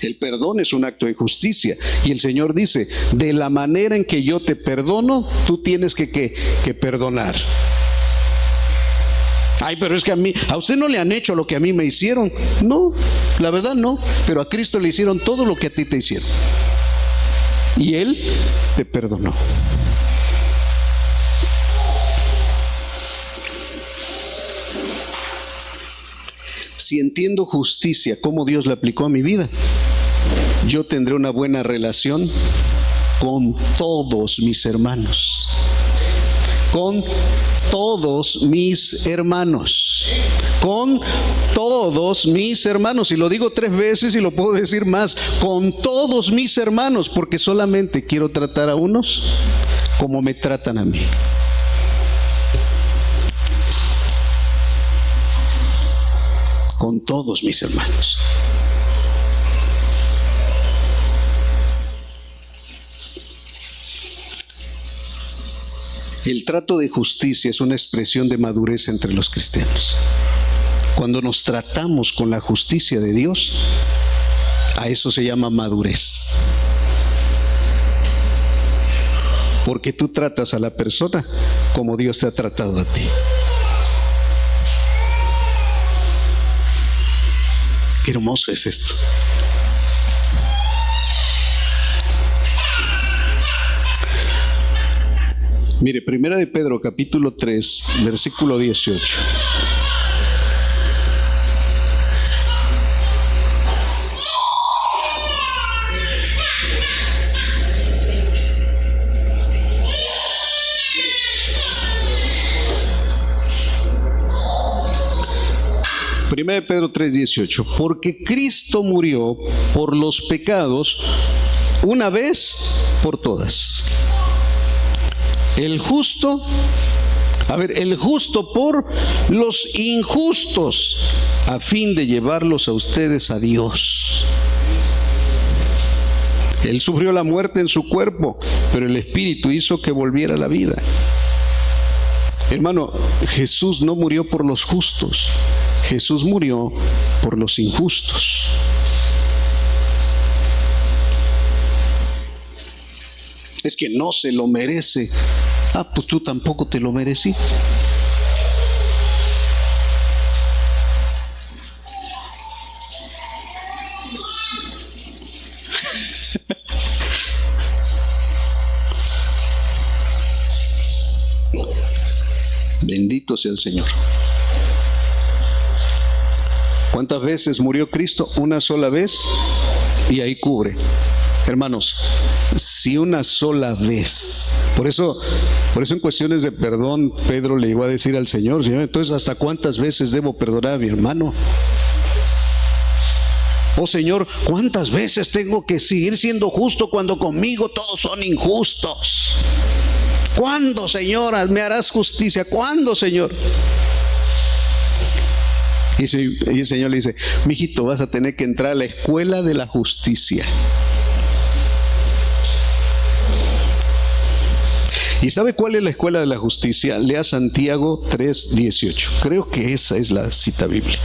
El perdón es un acto de justicia y el Señor dice: de la manera en que yo te perdono, tú tienes que perdonar. Ay, pero es que a usted no le han hecho lo que a mí me hicieron. No, la verdad no, pero a Cristo le hicieron todo lo que a ti te hicieron. Y Él te perdonó. Si entiendo justicia, cómo Dios la aplicó a mi vida, yo tendré una buena relación con todos mis hermanos. Con todos mis hermanos. Con todos mis hermanos. Y lo digo 3 veces y lo puedo decir más. Con todos mis hermanos, porque solamente quiero tratar a unos como me tratan a mí. Con todos mis hermanos. El trato de justicia es una expresión de madurez entre los cristianos. Cuando nos tratamos con la justicia de Dios, a eso se llama madurez. porque tú tratas a la persona como Dios te ha tratado a ti. Qué hermoso es esto. Mire, Primera de Pedro, capítulo 3, versículo 18. Primera de Pedro 3, 18. Porque Cristo murió por los pecados una vez por todas. El justo por los injustos, a fin de llevarlos a ustedes a Dios. Él sufrió la muerte en su cuerpo, pero el Espíritu hizo que volviera a la vida. Hermano, Jesús no murió por los justos, Jesús murió por los injustos. Es que no se lo merece. Pues tú tampoco te lo merecí. Bendito sea el Señor. ¿Cuántas veces murió Cristo? Una sola vez, y ahí cubre. Hermanos, si una sola vez. Por eso en cuestiones de perdón, Pedro le iba a decir al Señor, Señor, entonces ¿hasta cuántas veces debo perdonar a mi hermano? Oh Señor, ¿cuántas veces tengo que seguir siendo justo cuando conmigo todos son injustos? ¿Cuándo, Señor, me harás justicia? ¿Cuándo, Señor? Y el Señor le dice, mijito, vas a tener que entrar a la escuela de la justicia. ¿Y sabe cuál es la escuela de la justicia? Lea Santiago 3:18. Creo que esa es la cita bíblica.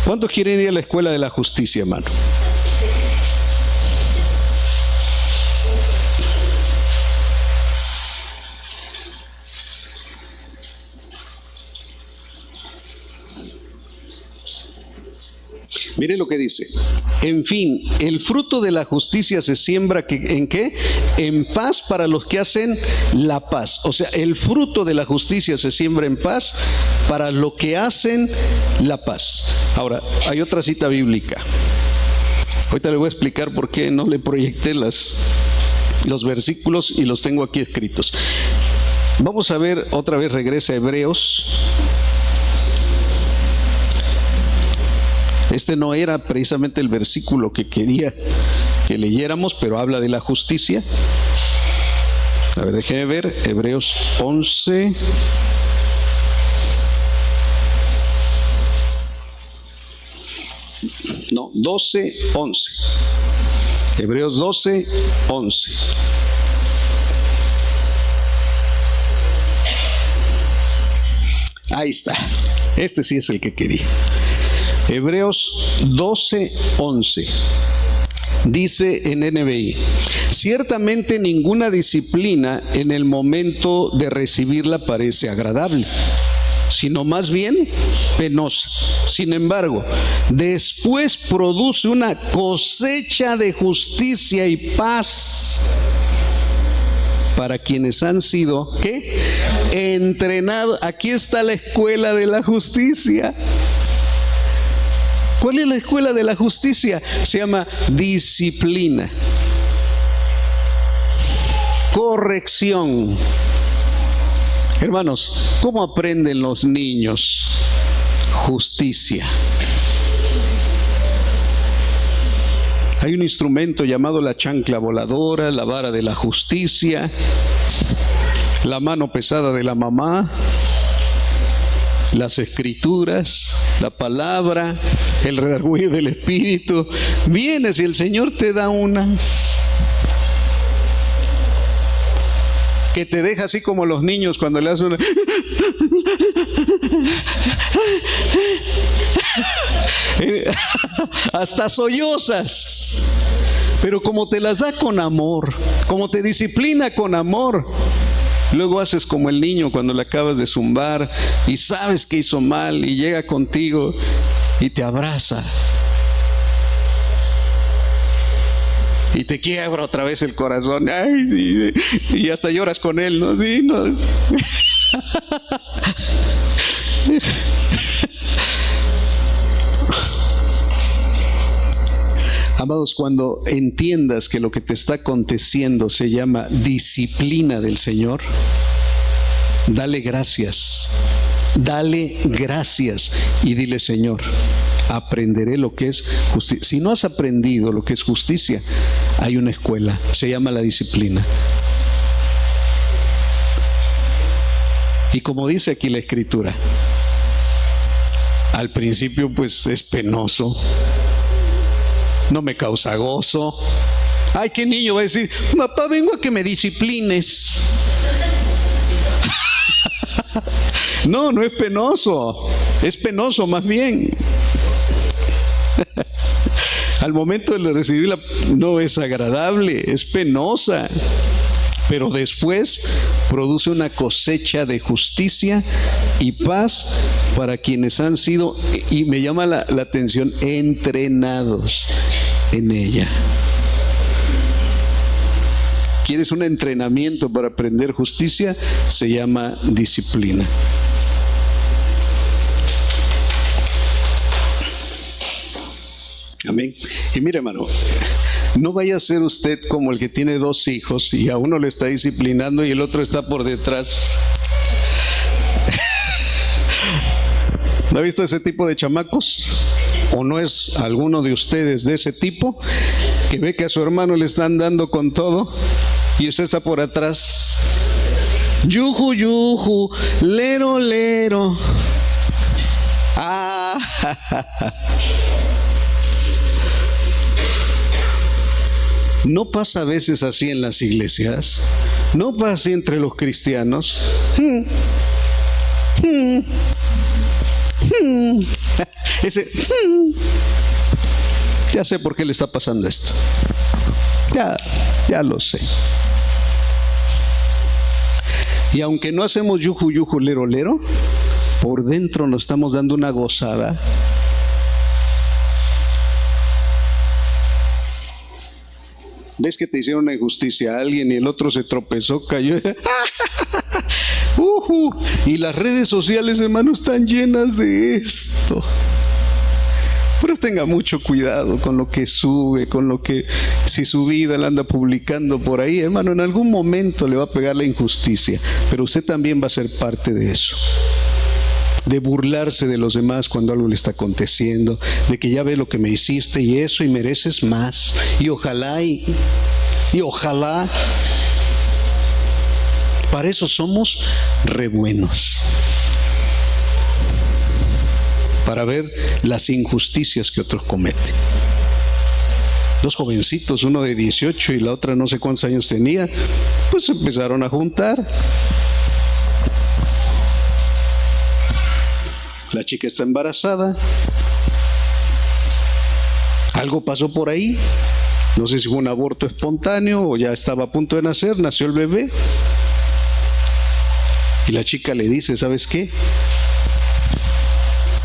¿Cuántos quieren ir a la escuela de la justicia, hermano? Mire lo que dice. En fin, el fruto de la justicia se siembra ¿en qué? En paz para los que hacen la paz. O sea, el fruto de la justicia se siembra en paz para los que hacen la paz. Ahora, hay otra cita bíblica. Ahorita le voy a explicar por qué no le proyecté los versículos y los tengo aquí escritos. Vamos a ver, otra vez regresa a Hebreos. Este no era precisamente el versículo que quería que leyéramos, pero habla de la justicia. A ver, déjeme ver, Hebreos 11. No, 12, 11. Hebreos 12, 11. Ahí está. Este sí es el que quería. Hebreos 12, 11. Dice en NBI, ciertamente ninguna disciplina en el momento de recibirla parece agradable, sino más bien penosa. Sin embargo, después produce una cosecha de justicia y paz para quienes han sido, ¿qué? Entrenados. Aquí está la escuela de la justicia. ¿Cuál es la escuela de la justicia? Se llama disciplina, corrección. Hermanos, ¿cómo aprenden los niños justicia? Hay un instrumento llamado la chancla voladora, la vara de la justicia, la mano pesada de la mamá, las escrituras, la palabra, el redarguir del Espíritu. Vienes y el Señor te da una que te deja así como los niños cuando le hacen una... hasta sollozas. Pero como te las da con amor, como te disciplina con amor, luego haces como el niño cuando le acabas de zumbar y sabes que hizo mal y llega contigo y te abraza y te quiebra otra vez el corazón. Ay, y hasta lloras con él, ¿no? Sí, no. Amados, cuando entiendas que lo que te está aconteciendo se llama disciplina del Señor, dale gracias y dile: Señor, aprenderé lo que es justicia. Si no has aprendido lo que es justicia, hay una escuela, se llama la disciplina. Y como dice aquí la Escritura, al principio pues es penoso, no me causa gozo. Ay, ¿qué niño va a decir? Papá, vengo a que me disciplines. No, no es penoso, es penoso más bien. Al momento de recibirla no es agradable, es penosa, pero después produce una cosecha de justicia y paz para quienes han sido, y me llama la atención, entrenados en ella. ¿Quieres un entrenamiento para aprender justicia? Se llama disciplina. Amén. Y mire, hermano, no vaya a ser usted como el que tiene 2 hijos y a uno le está disciplinando y el otro está por detrás. ¿No ha visto ese tipo de chamacos? ¿O no es alguno de ustedes de ese tipo que ve que a su hermano le están dando con todo y usted está por atrás? Yuju, yuju, lero, lero. Ah, ¿no pasa a veces así en las iglesias? ¿No pasa así entre los cristianos? Ese ya sé por qué le está pasando esto. Ya lo sé. Y aunque no hacemos yuju, yuju, lero, lero, por dentro nos estamos dando una gozada. ¿Ves que te hicieron una injusticia a alguien y el otro se tropezó, cayó? Y las redes sociales, hermano, están llenas de esto. Pero tenga mucho cuidado con lo que sube, con lo que, si su vida la anda publicando por ahí, hermano, en algún momento le va a pegar la injusticia, pero usted también va a ser parte de eso. De burlarse de los demás cuando algo le está aconteciendo, de que ya ve lo que me hiciste y eso, y mereces más, y ojalá, y ojalá. Para eso somos re buenos, para ver las injusticias que otros cometen. 2 jovencitos, uno de 18 y la otra no sé cuántos años tenía, pues empezaron a juntar. La chica está embarazada. Algo pasó por ahí. No sé si fue un aborto espontáneo o ya estaba a punto de nacer, nació el bebé. Y la chica le dice: ¿sabes qué?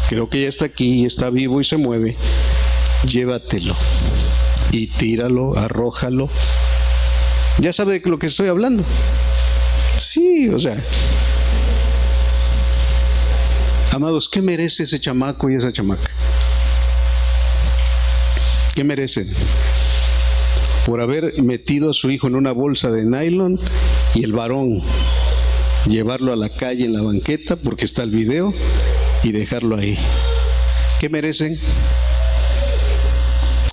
Creo que ya está aquí, está vivo y se mueve. Llévatelo y tíralo, arrójalo. ¿Ya sabe de lo que estoy hablando? Sí, o sea. Amados, ¿qué merece ese chamaco y esa chamaca? ¿Qué merecen? Por haber metido a su hijo en una bolsa de nylon y el varón llevarlo a la calle en la banqueta, porque está el video, y dejarlo ahí. ¿Qué merecen?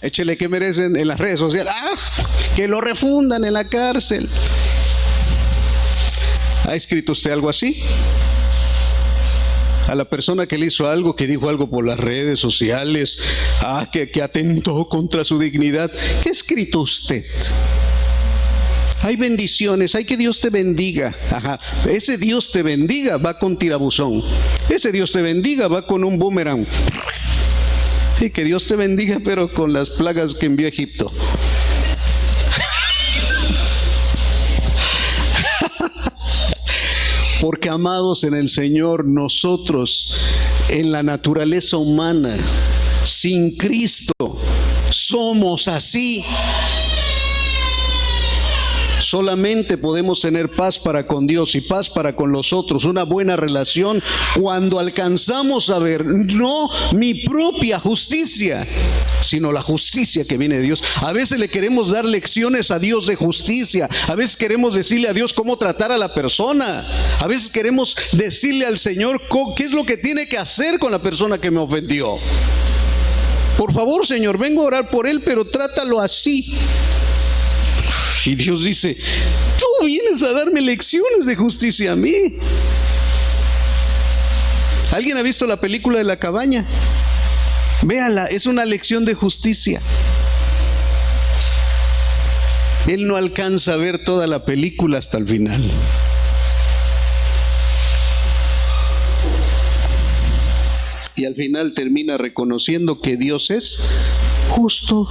Échele, ¿qué merecen en las redes sociales? Que lo refundan en la cárcel. ¿Ha escrito usted algo así? A la persona que le hizo algo, que dijo algo por las redes sociales, que atentó contra su dignidad, ¿qué ha escrito usted? Hay bendiciones, hay que Dios te bendiga. Ese Dios te bendiga va con tirabuzón. Ese Dios te bendiga va con un boomerang. Sí, que Dios te bendiga, pero con las plagas que envió Egipto. Porque, amados en el Señor, nosotros en la naturaleza humana, sin Cristo, somos así. Solamente podemos tener paz para con Dios y paz para con los otros, una buena relación, cuando alcanzamos a ver no mi propia justicia, sino la justicia que viene de Dios. A veces le queremos dar lecciones a Dios de justicia, a veces queremos decirle a Dios cómo tratar a la persona, a veces queremos decirle al Señor qué es lo que tiene que hacer con la persona que me ofendió. Por favor, Señor, vengo a orar por él, pero trátalo así. Y Dios dice, tú vienes a darme lecciones de justicia a mí. ¿Alguien ha visto la película de La Cabaña? Véala, es una lección de justicia. Él no alcanza a ver toda la película hasta el final. Y al final termina reconociendo que Dios es justo.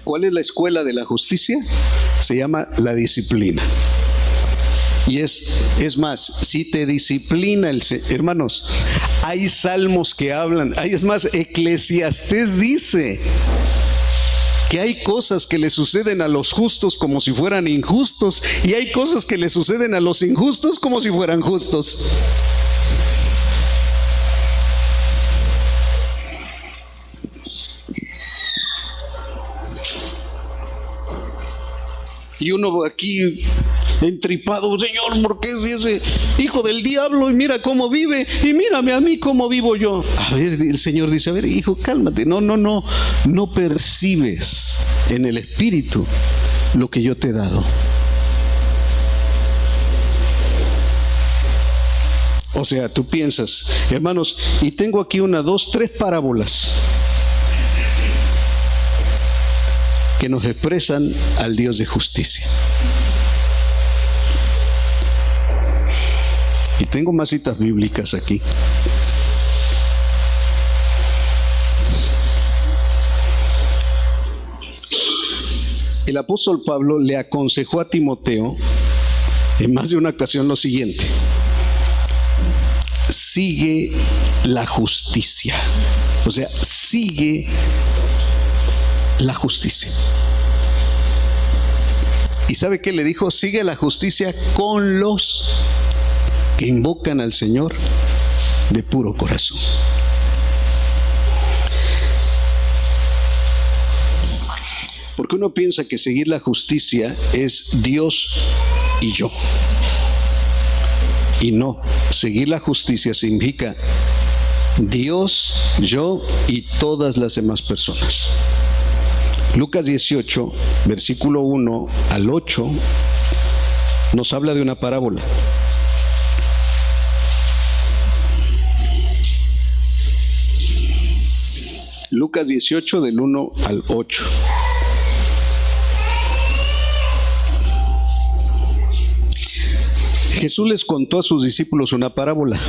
¿Cuál es la escuela de la justicia? Se llama la disciplina. Y es más, si te disciplina hermanos, hay salmos que hablan, es más, Eclesiastés dice que hay cosas que le suceden a los justos como si fueran injustos, y hay cosas que le suceden a los injustos como si fueran justos. Y uno aquí entripado, Señor, ¿por qué es ese hijo del diablo? Y mira cómo vive, y mírame a mí cómo vivo yo. A ver, el Señor dice, a ver, hijo, cálmate. No percibes en el espíritu lo que yo te he dado. O sea, tú piensas, hermanos, y tengo aquí 1, 2, 3 parábolas que nos expresan al Dios de justicia. Y tengo más citas bíblicas aquí. El apóstol Pablo le aconsejó a Timoteo en más de una ocasión lo siguiente: sigue la justicia. O sea, sigue la justicia. ¿Y sabe qué le dijo? Sigue la justicia con los que invocan al Señor de puro corazón. Porque uno piensa que seguir la justicia es Dios y yo. Y no, seguir la justicia significa Dios, yo y todas las demás personas. Lucas 18, versículo 1 al 8, nos habla de una parábola. Lucas 18, del 1 al 8. Jesús les contó a sus discípulos una parábola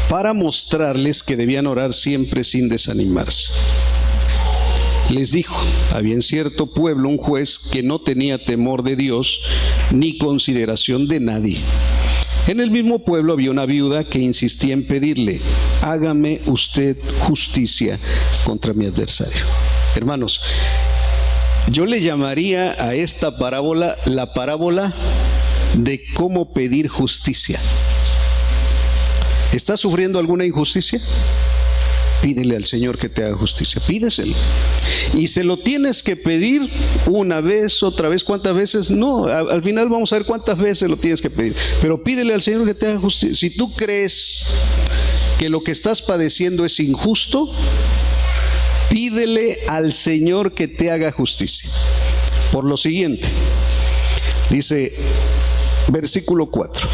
para mostrarles que debían orar siempre sin desanimarse. Les dijo, había en cierto pueblo un juez que no tenía temor de Dios ni consideración de nadie. En el mismo pueblo había una viuda que insistía en pedirle, hágame usted justicia contra mi adversario. Hermanos, yo le llamaría a esta parábola la parábola de cómo pedir justicia. ¿Estás sufriendo alguna injusticia? Pídele al Señor que te haga justicia, pídeselo. Y se lo tienes que pedir una vez, otra vez, ¿cuántas veces? No, al final vamos a ver cuántas veces lo tienes que pedir. Pero pídele al Señor que te haga justicia. Si tú crees que lo que estás padeciendo es injusto, pídele al Señor que te haga justicia. Por lo siguiente, dice versículo 4.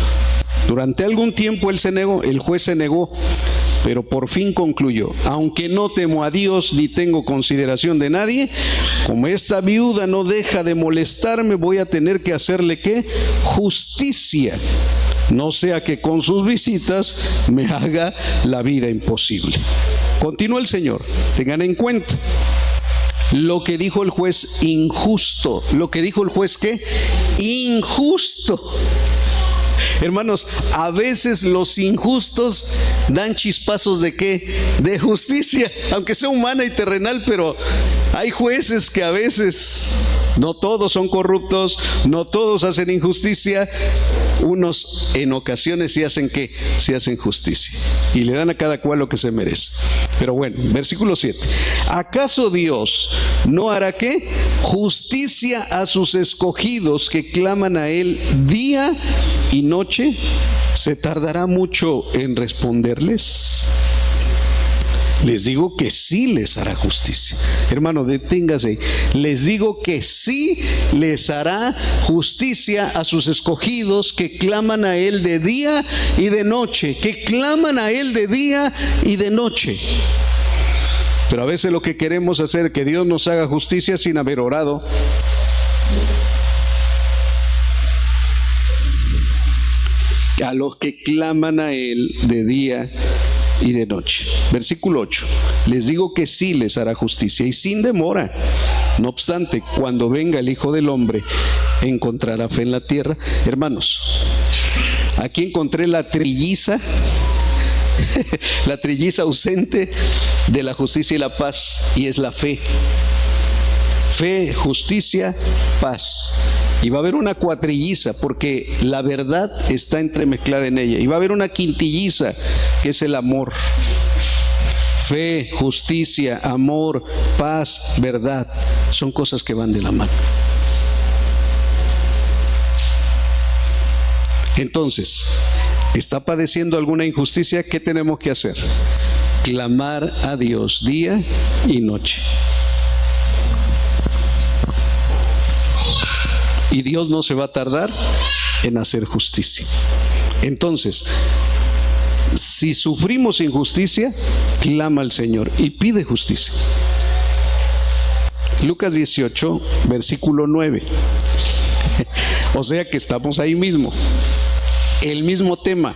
Durante algún tiempo el juez se negó, pero por fin concluyó, aunque no temo a Dios ni tengo consideración de nadie, como esta viuda no deja de molestarme, voy a tener que hacerle ¿qué? Justicia, no sea que con sus visitas me haga la vida imposible. Continúa el Señor, tengan en cuenta lo que dijo el juez injusto. Lo que dijo el juez, ¿qué? Injusto. Hermanos, a veces los injustos dan chispazos ¿de qué? De justicia, aunque sea humana y terrenal, pero hay jueces que a veces, no todos son corruptos, no todos hacen injusticia, unos en ocasiones sí hacen ¿qué? Sí hacen justicia y le dan a cada cual lo que se merece. Pero bueno, versículo 7. ¿Acaso Dios no hará qué? Justicia a sus escogidos que claman a Él día y noche? ¿Se tardará mucho en responderles? Les digo que sí les hará justicia. Hermano, deténgase. Les digo que sí les hará justicia a sus escogidos que claman a Él de día y de noche. Que claman a Él de día y de noche. Pero a veces lo que queremos hacer es que Dios nos haga justicia sin haber orado. A los que claman a Él de día y de noche. Versículo 8. Les digo que sí les hará justicia y sin demora. No obstante, cuando venga el Hijo del Hombre, ¿encontrará fe en la tierra? Hermanos, aquí encontré la trilliza, la trilliza ausente de la justicia y la paz, y es la fe. Fe, justicia, paz. Y va a haber una cuatrilliza porque la verdad está entremezclada en ella. Y va a haber una quintilliza que es el amor. Fe, justicia, amor, paz, verdad. Son cosas que van de la mano. Entonces, ¿está padeciendo alguna injusticia? ¿Qué tenemos que hacer? Clamar a Dios día y noche. Y Dios no se va a tardar en hacer justicia. Entonces, si sufrimos injusticia, clama al Señor y pide justicia. Lucas 18, versículo 9. O sea que estamos ahí mismo. El mismo tema.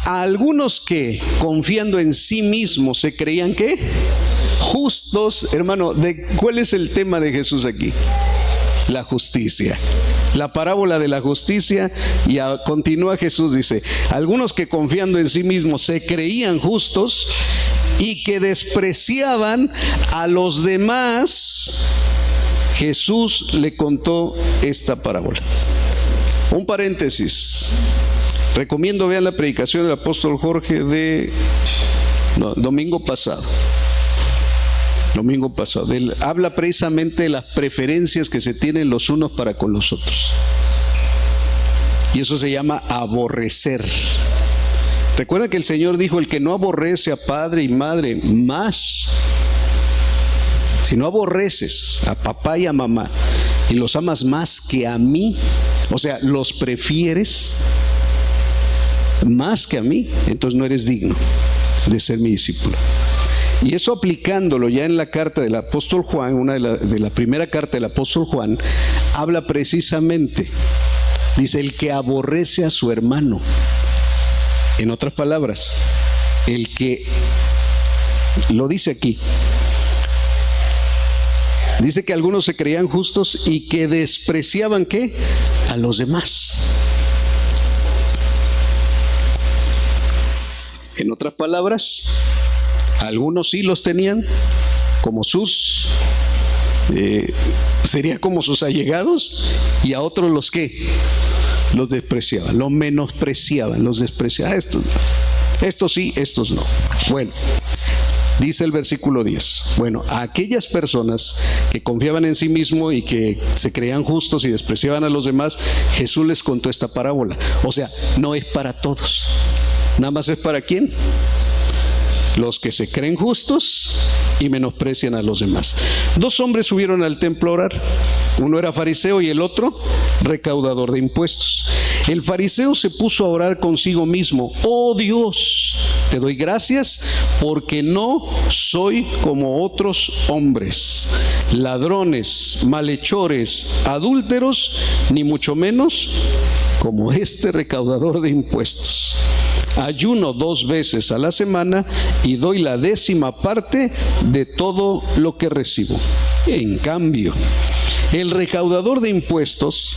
A algunos que, confiando en sí mismos, se creían ¿qué? Justos. Hermano, ¿cuál es el tema de Jesús aquí? La justicia. La parábola de la justicia. Y continúa Jesús, dice: algunos que confiando en sí mismos se creían justos y que despreciaban a los demás, Jesús le contó esta parábola. Un paréntesis. Recomiendo vean la predicación del apóstol Jorge de domingo pasado. Él habla precisamente de las preferencias que se tienen los unos para con los otros. Y eso se llama aborrecer. Recuerda que el Señor dijo: el que no aborrece a padre y madre más, si no aborreces a papá y a mamá y los amas más que a mí, o sea, los prefieres más que a mí, entonces no eres digno de ser mi discípulo. Y eso aplicándolo ya en la carta del apóstol Juan, de la primera carta del apóstol Juan, habla precisamente, dice: el que aborrece a su hermano. En otras palabras, el que, lo dice aquí, dice que algunos se creían justos y que despreciaban ¿qué? A los demás. En otras palabras, algunos sí los tenían como sus, sería como sus allegados, y a otros los que los despreciaban, los menospreciaban, los despreciaban. Estos sí, estos no. Bueno, dice el versículo 10. Bueno, a aquellas personas que confiaban en sí mismo y que se creían justos y despreciaban a los demás, Jesús les contó esta parábola. O sea, no es para todos. Nada más es para ¿quién? Los que se creen justos y menosprecian a los demás. 2 hombres subieron al templo a orar. Uno era fariseo y el otro recaudador de impuestos. El fariseo se puso a orar consigo mismo: oh Dios, te doy gracias porque no soy como otros hombres, ladrones, malhechores, adúlteros, ni mucho menos como este recaudador de impuestos. ayuno 2 veces a la semana y doy la 10ª parte de todo lo que recibo. En cambio, el recaudador de impuestos,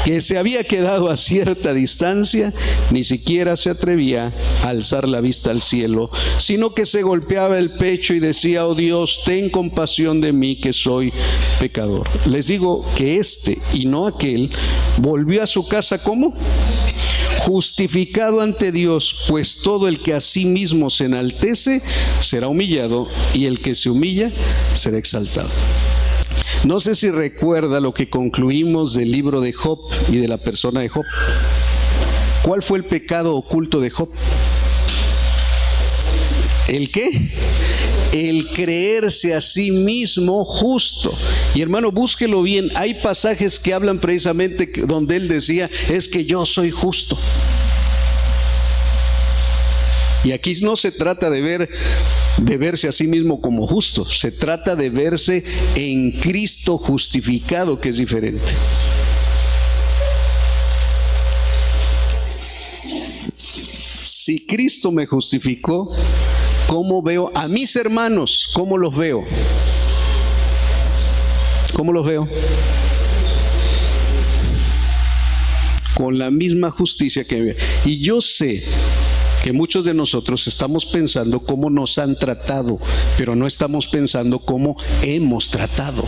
que se había quedado a cierta distancia, ni siquiera se atrevía a alzar la vista al cielo, sino que se golpeaba el pecho y decía: oh Dios, ten compasión de mí, que soy pecador. Les digo que este y no aquel volvió a su casa, ¿cómo? Justificado ante Dios, pues todo el que a sí mismo se enaltece será humillado, y el que se humilla será exaltado. No sé si recuerda lo que concluimos del libro de Job y de la persona de Job. ¿Cuál fue el pecado oculto de Job? ¿El qué? El creerse a sí mismo justo. Y hermano, búsquelo bien. Hay pasajes que hablan precisamente donde él decía: es que yo soy justo. Y aquí no se trata de verse a sí mismo como justo, se trata de verse en Cristo justificado, que es diferente. Si Cristo me justificó, ¿cómo veo a mis hermanos? ¿Cómo los veo? ¿Cómo los veo? Con la misma justicia que veo. Y yo sé que muchos de nosotros estamos pensando cómo nos han tratado, pero no estamos pensando cómo hemos tratado.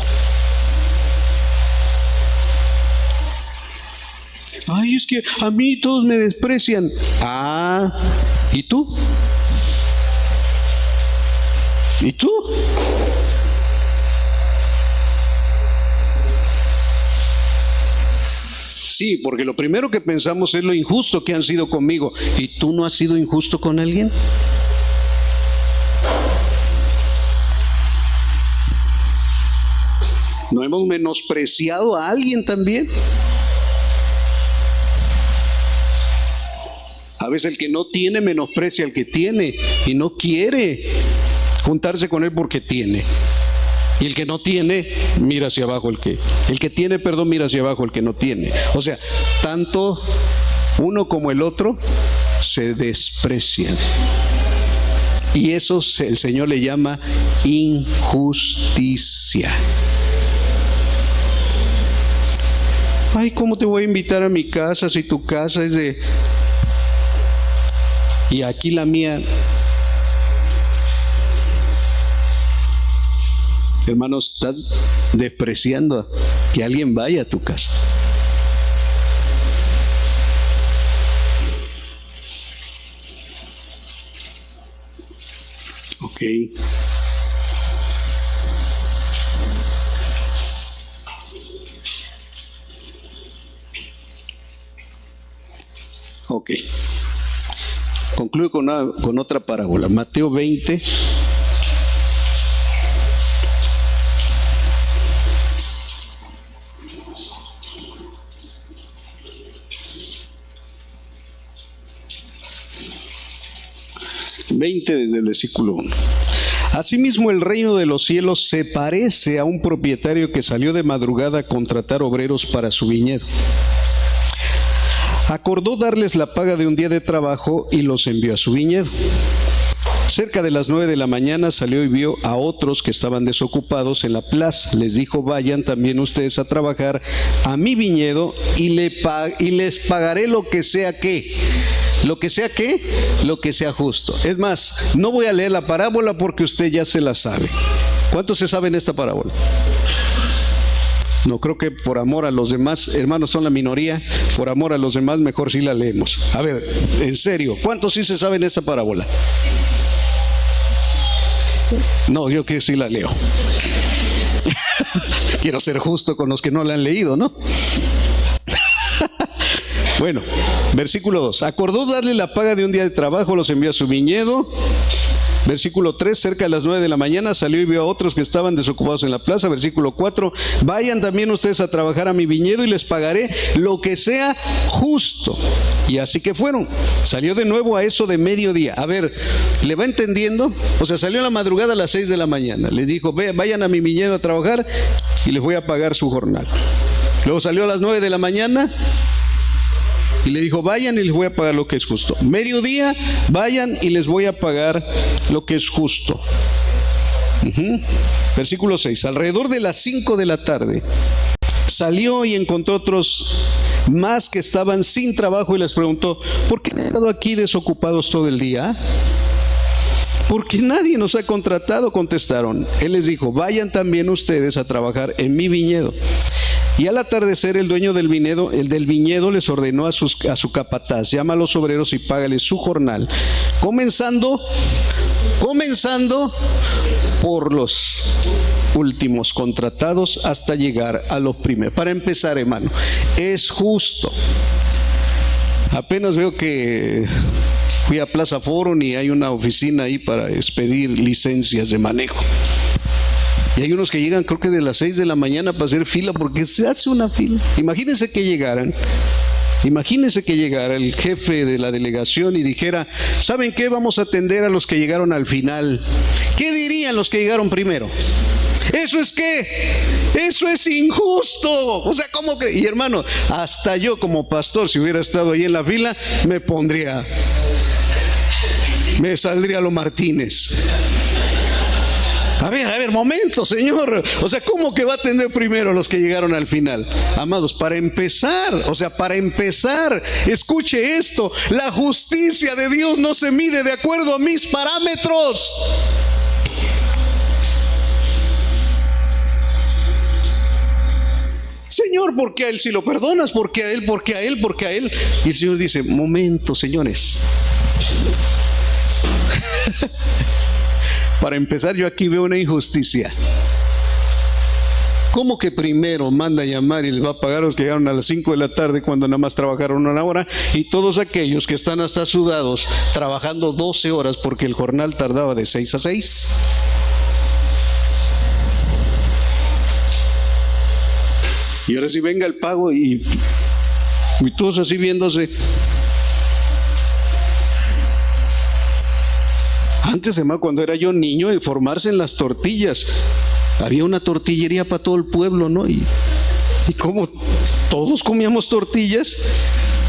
Ay, es que a mí todos me desprecian. Ah, ¿y tú? ¿Y tú? Sí, porque lo primero que pensamos es lo injusto que han sido conmigo. ¿Y tú no has sido injusto con alguien? ¿No hemos menospreciado a alguien también? A veces el que no tiene menosprecia al que tiene y no quiere juntarse con él porque tiene. Y el que no tiene, mira hacia abajo el que tiene, perdón, mira hacia abajo el que no tiene. O sea, tanto uno como el otro se desprecian. Y eso el Señor le llama injusticia. Ay, ¿cómo te voy a invitar a mi casa si tu casa es de... Y aquí la mía... Hermanos, estás despreciando que alguien vaya a tu casa. Ok. Ok. Concluyo con otra parábola. Mateo 20. Desde el versículo 1. Asimismo, el reino de los cielos se parece a un propietario que salió de madrugada a contratar obreros para su viñedo. Acordó darles la paga de un día de trabajo y los envió a su viñedo. Cerca de las 9 de la mañana salió y vio a otros que estaban desocupados en la plaza. Les dijo: vayan también ustedes a trabajar a mi viñedo y les pagaré lo que sea que. ¿Lo que sea qué? Lo que sea justo. Es más, no voy a leer la parábola porque usted ya se la sabe. ¿Cuántos se saben esta parábola? No, creo que por amor a los demás, hermanos, son la minoría. Por amor a los demás, mejor sí la leemos. A ver, en serio, ¿cuántos sí se saben esta parábola? No, yo que sí la leo. Quiero ser justo con los que no la han leído, ¿no? Bueno, versículo 2. Acordó darle la paga de un día de trabajo, los envió a su viñedo. Versículo 3, cerca de las 9 de la mañana salió y vio a otros que estaban desocupados en la plaza. Versículo 4, vayan también ustedes a trabajar a mi viñedo y les pagaré lo que sea justo. Y así que fueron. Salió de nuevo a eso de mediodía. A ver, ¿le va entendiendo? O sea, salió a la madrugada a las 6 de la mañana. Les dijo: vayan a mi viñedo a trabajar y les voy a pagar su jornal. Luego salió a las 9 de la mañana Y le dijo, vayan y les voy a pagar lo que es justo. Mediodía, vayan y les voy a pagar lo que es justo. Versículo 6. Alrededor de las 5 de la tarde salió y encontró otros más que estaban sin trabajo y les preguntó, ¿por qué han estado aquí desocupados todo el día? Porque nadie nos ha contratado, contestaron. Él les dijo, vayan también ustedes a trabajar en mi viñedo. Y al atardecer el dueño del viñedo les ordenó a su capataz, llama a los obreros y págales su jornal, comenzando por los últimos contratados hasta llegar a los primeros. Para empezar, hermano, es justo. Apenas veo que fui a Plaza Forum y hay una oficina ahí para expedir licencias de manejo. Y hay unos que llegan, creo que de las 6 de la mañana para hacer fila, porque se hace una fila. Imagínense que llegara el jefe de la delegación y dijera, ¿saben qué? Vamos a atender a los que llegaron al final. ¿Qué dirían los que llegaron primero? ¿Eso es qué? Eso es injusto. O sea, ¿cómo que? Y hermano, hasta yo como pastor, si hubiera estado ahí en la fila, me saldría lo Martínez. A ver, momento, Señor. O sea, ¿cómo que va a atender primero a los que llegaron al final? Amados, para empezar, escuche esto, la justicia de Dios no se mide de acuerdo a mis parámetros. Señor, ¿por qué a él si lo perdonas? ¿Por qué a él? ¿Por qué a él? ¿Por qué a él? Y el Señor dice, momento, señores. Para empezar, yo aquí veo una injusticia. ¿Cómo que primero manda a llamar y les va a pagar a los que llegaron a las 5 de la tarde cuando nada más trabajaron 1 hora, y todos aquellos que están hasta sudados trabajando 12 horas porque el jornal tardaba de 6 a 6? Y ahora sí venga el pago y todos así viéndose. Antes, hermano, cuando era yo niño, de formarse en las tortillas, había una tortillería para todo el pueblo, ¿no? Y como todos comíamos tortillas,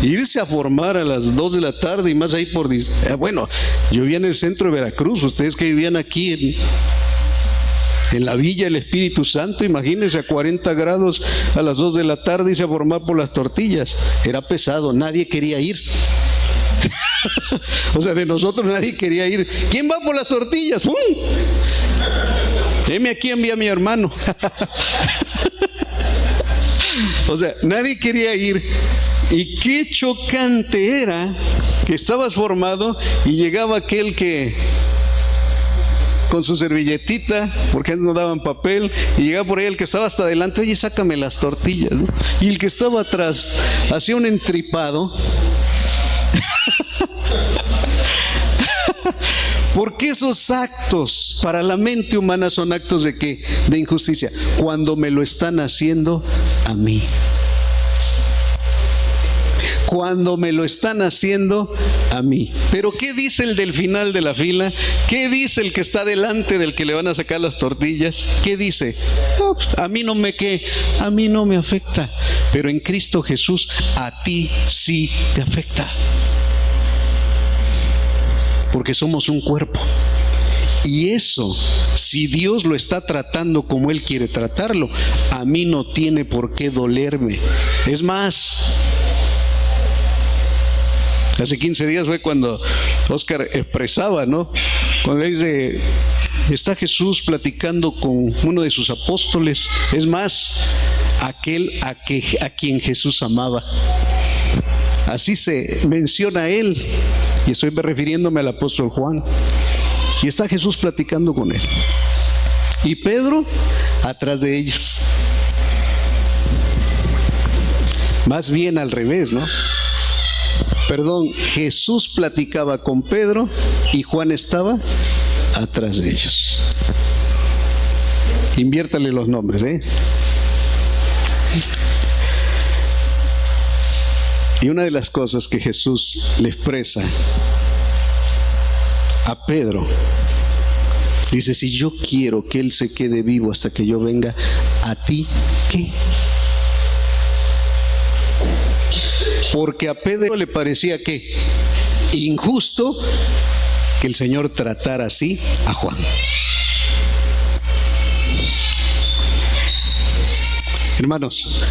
irse a formar a las 2 de la tarde y más ahí bueno, yo vivía en el centro de Veracruz, ustedes que vivían aquí en la Villa del Espíritu Santo, imagínense, a 40 grados a las 2 de la tarde irse a formar por las tortillas. Era pesado, nadie quería ir. O sea, de nosotros nadie quería ir. ¿Quién va por las tortillas? ¡Pum! Heme aquí, envía a mi hermano. O sea, nadie quería ir. Y qué chocante era que estabas formado y llegaba aquel que con su servilletita, porque antes no daban papel, y llegaba por ahí el que estaba hasta adelante, oye, sácame las tortillas, ¿no? Y el que estaba atrás hacía un entripado. Porque esos actos para la mente humana son actos de ¿qué? De injusticia, cuando me lo están haciendo a mí. Cuando me lo están haciendo a mí. Pero ¿qué dice el del final de la fila? ¿Qué dice el que está delante del que le van a sacar las tortillas? ¿Qué dice? No, a mí no me afecta. Pero en Cristo Jesús a ti sí te afecta. Porque somos un cuerpo. Y eso, si Dios lo está tratando como Él quiere tratarlo, a mí no tiene por qué dolerme. Es más, hace 15 días fue cuando Oscar expresaba, ¿no? Cuando le dice, está Jesús platicando con uno de sus apóstoles. Es más, aquel a quien Jesús amaba. Así se menciona a él. Y estoy refiriéndome al apóstol Juan. Y está Jesús platicando con él. Y Pedro atrás de ellos. Más bien al revés, ¿no? Perdón, Jesús platicaba con Pedro y Juan estaba atrás de ellos. Inviértale los nombres, ¿eh? Y una de las cosas que Jesús le expresa a Pedro, dice, si yo quiero que él se quede vivo hasta que yo venga, ¿a ti qué? porque a Pedro le parecía que injusto que el Señor tratara así a Juan. Hermanos,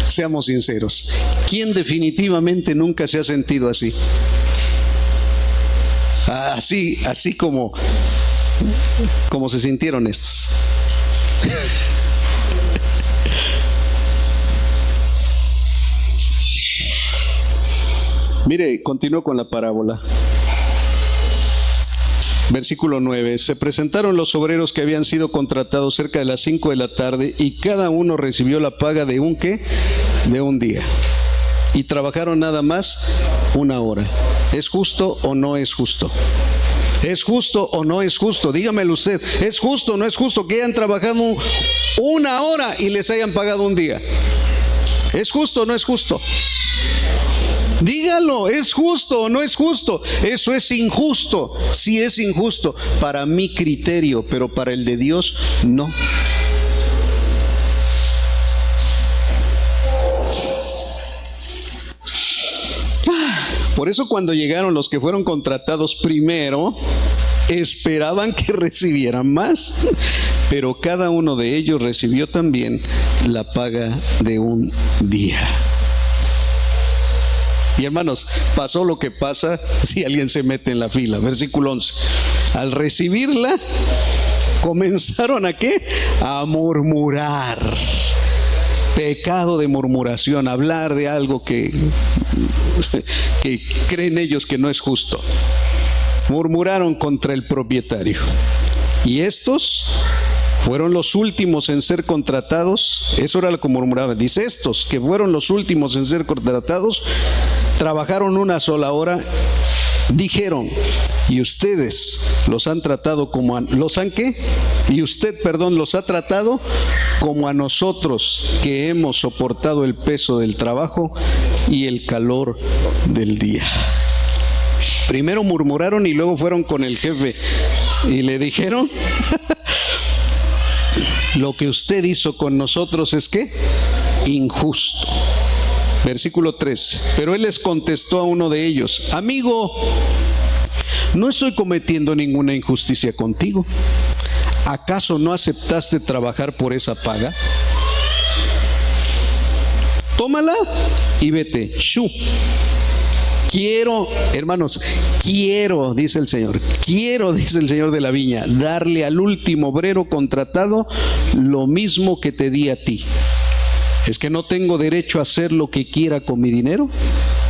seamos sinceros, ¿quién definitivamente nunca se ha sentido así? Así como se sintieron estos. Mire, continúo con la parábola. Versículo 9. Se presentaron los obreros que habían sido contratados cerca de las 5 de la tarde y cada uno recibió la paga de un ¿qué? De un día. Y trabajaron nada más 1 hora. ¿Es justo o no es justo? ¿Es justo o no es justo? Dígamelo usted. ¿Es justo o no es justo que hayan trabajado 1 hora y les hayan pagado un día? ¿Es justo o no es justo? Dígalo, ¿es justo o no es justo? Eso es injusto, sí es injusto para mi criterio, pero para el de Dios no. Por eso cuando llegaron los que fueron contratados primero, esperaban que recibieran más, pero cada uno de ellos recibió también la paga de un día. Y hermanos, pasó lo que pasa si alguien se mete en la fila. Versículo 11. Al recibirla, comenzaron ¿a qué? A murmurar. Pecado de murmuración, hablar de algo que creen ellos que no es justo. Murmuraron contra el propietario. Y estos fueron los últimos en ser contratados. Eso era lo que murmuraban. Dice, estos que fueron los últimos en ser contratados, trabajaron 1 sola hora, dijeron, y ustedes los han tratado como a, ¿los han qué? Y usted, los ha tratado como a nosotros que hemos soportado el peso del trabajo y el calor del día. Primero murmuraron y luego fueron con el jefe y le dijeron, lo que usted hizo con nosotros es ¿qué? Injusto. Versículo 3. Pero él les contestó a uno de ellos, amigo, no estoy cometiendo ninguna injusticia contigo. ¿Acaso no aceptaste trabajar por esa paga? Tómala y vete. Quiero, hermanos, dice el Señor de la viña, darle al último obrero contratado lo mismo que te di a ti. ¿Es que no tengo derecho a hacer lo que quiera con mi dinero?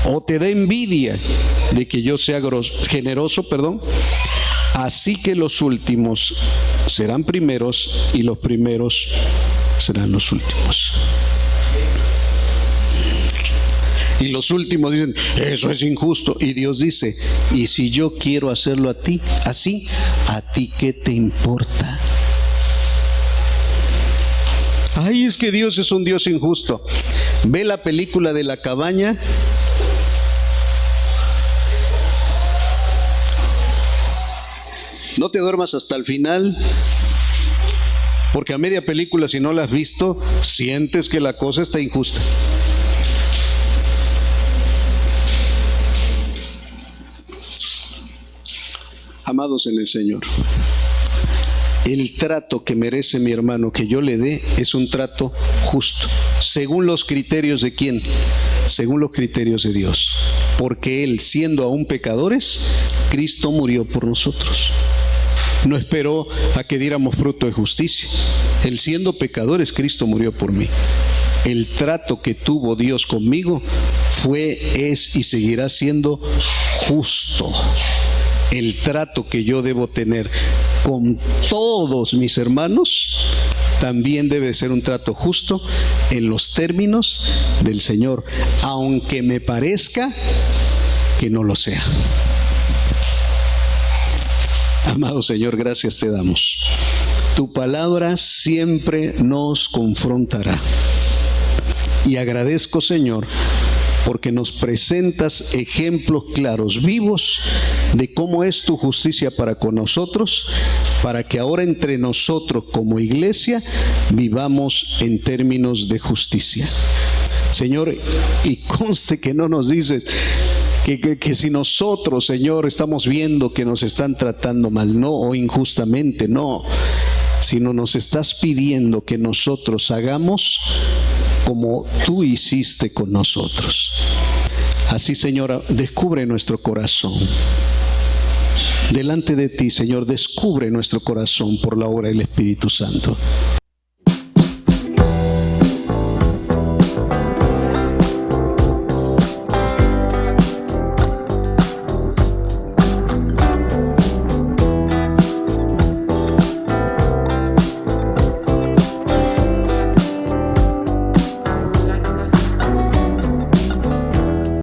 ¿O te da envidia de que yo sea generoso? Así que los últimos serán primeros y los primeros serán los últimos. Y los últimos dicen, eso es injusto. Y Dios dice, y si yo quiero hacerlo a ti, así, ¿a ti qué te importa? Ay, es que Dios es un Dios injusto. Ve la película de La Cabaña. No te duermas hasta el final, porque a media película, si no la has visto, sientes que la cosa está injusta. Amados en el Señor, el trato que merece mi hermano que yo le dé es un trato justo, según los criterios de ¿quién? Según los criterios de Dios, porque Él, siendo aún pecadores, Cristo murió por nosotros. No esperó a que diéramos fruto de justicia. Él, siendo pecadores, Cristo murió por mí. El trato que tuvo Dios conmigo fue, es y seguirá siendo justo. El trato que yo debo tener con todos mis hermanos también debe ser un trato justo en los términos del Señor, aunque me parezca que no lo sea. Amado Señor, gracias te damos. Tu palabra siempre nos confrontará. Y agradezco, Señor, porque nos presentas ejemplos claros, vivos, de cómo es tu justicia para con nosotros, para que ahora entre nosotros como iglesia vivamos en términos de justicia. Señor, y conste que no nos dices que si nosotros, Señor, estamos viendo que nos están tratando mal, no, o injustamente, no, sino nos estás pidiendo que nosotros hagamos como tú hiciste con nosotros. Así, Señor, descubre nuestro corazón. Delante de ti, Señor, descubre nuestro corazón por la obra del Espíritu Santo.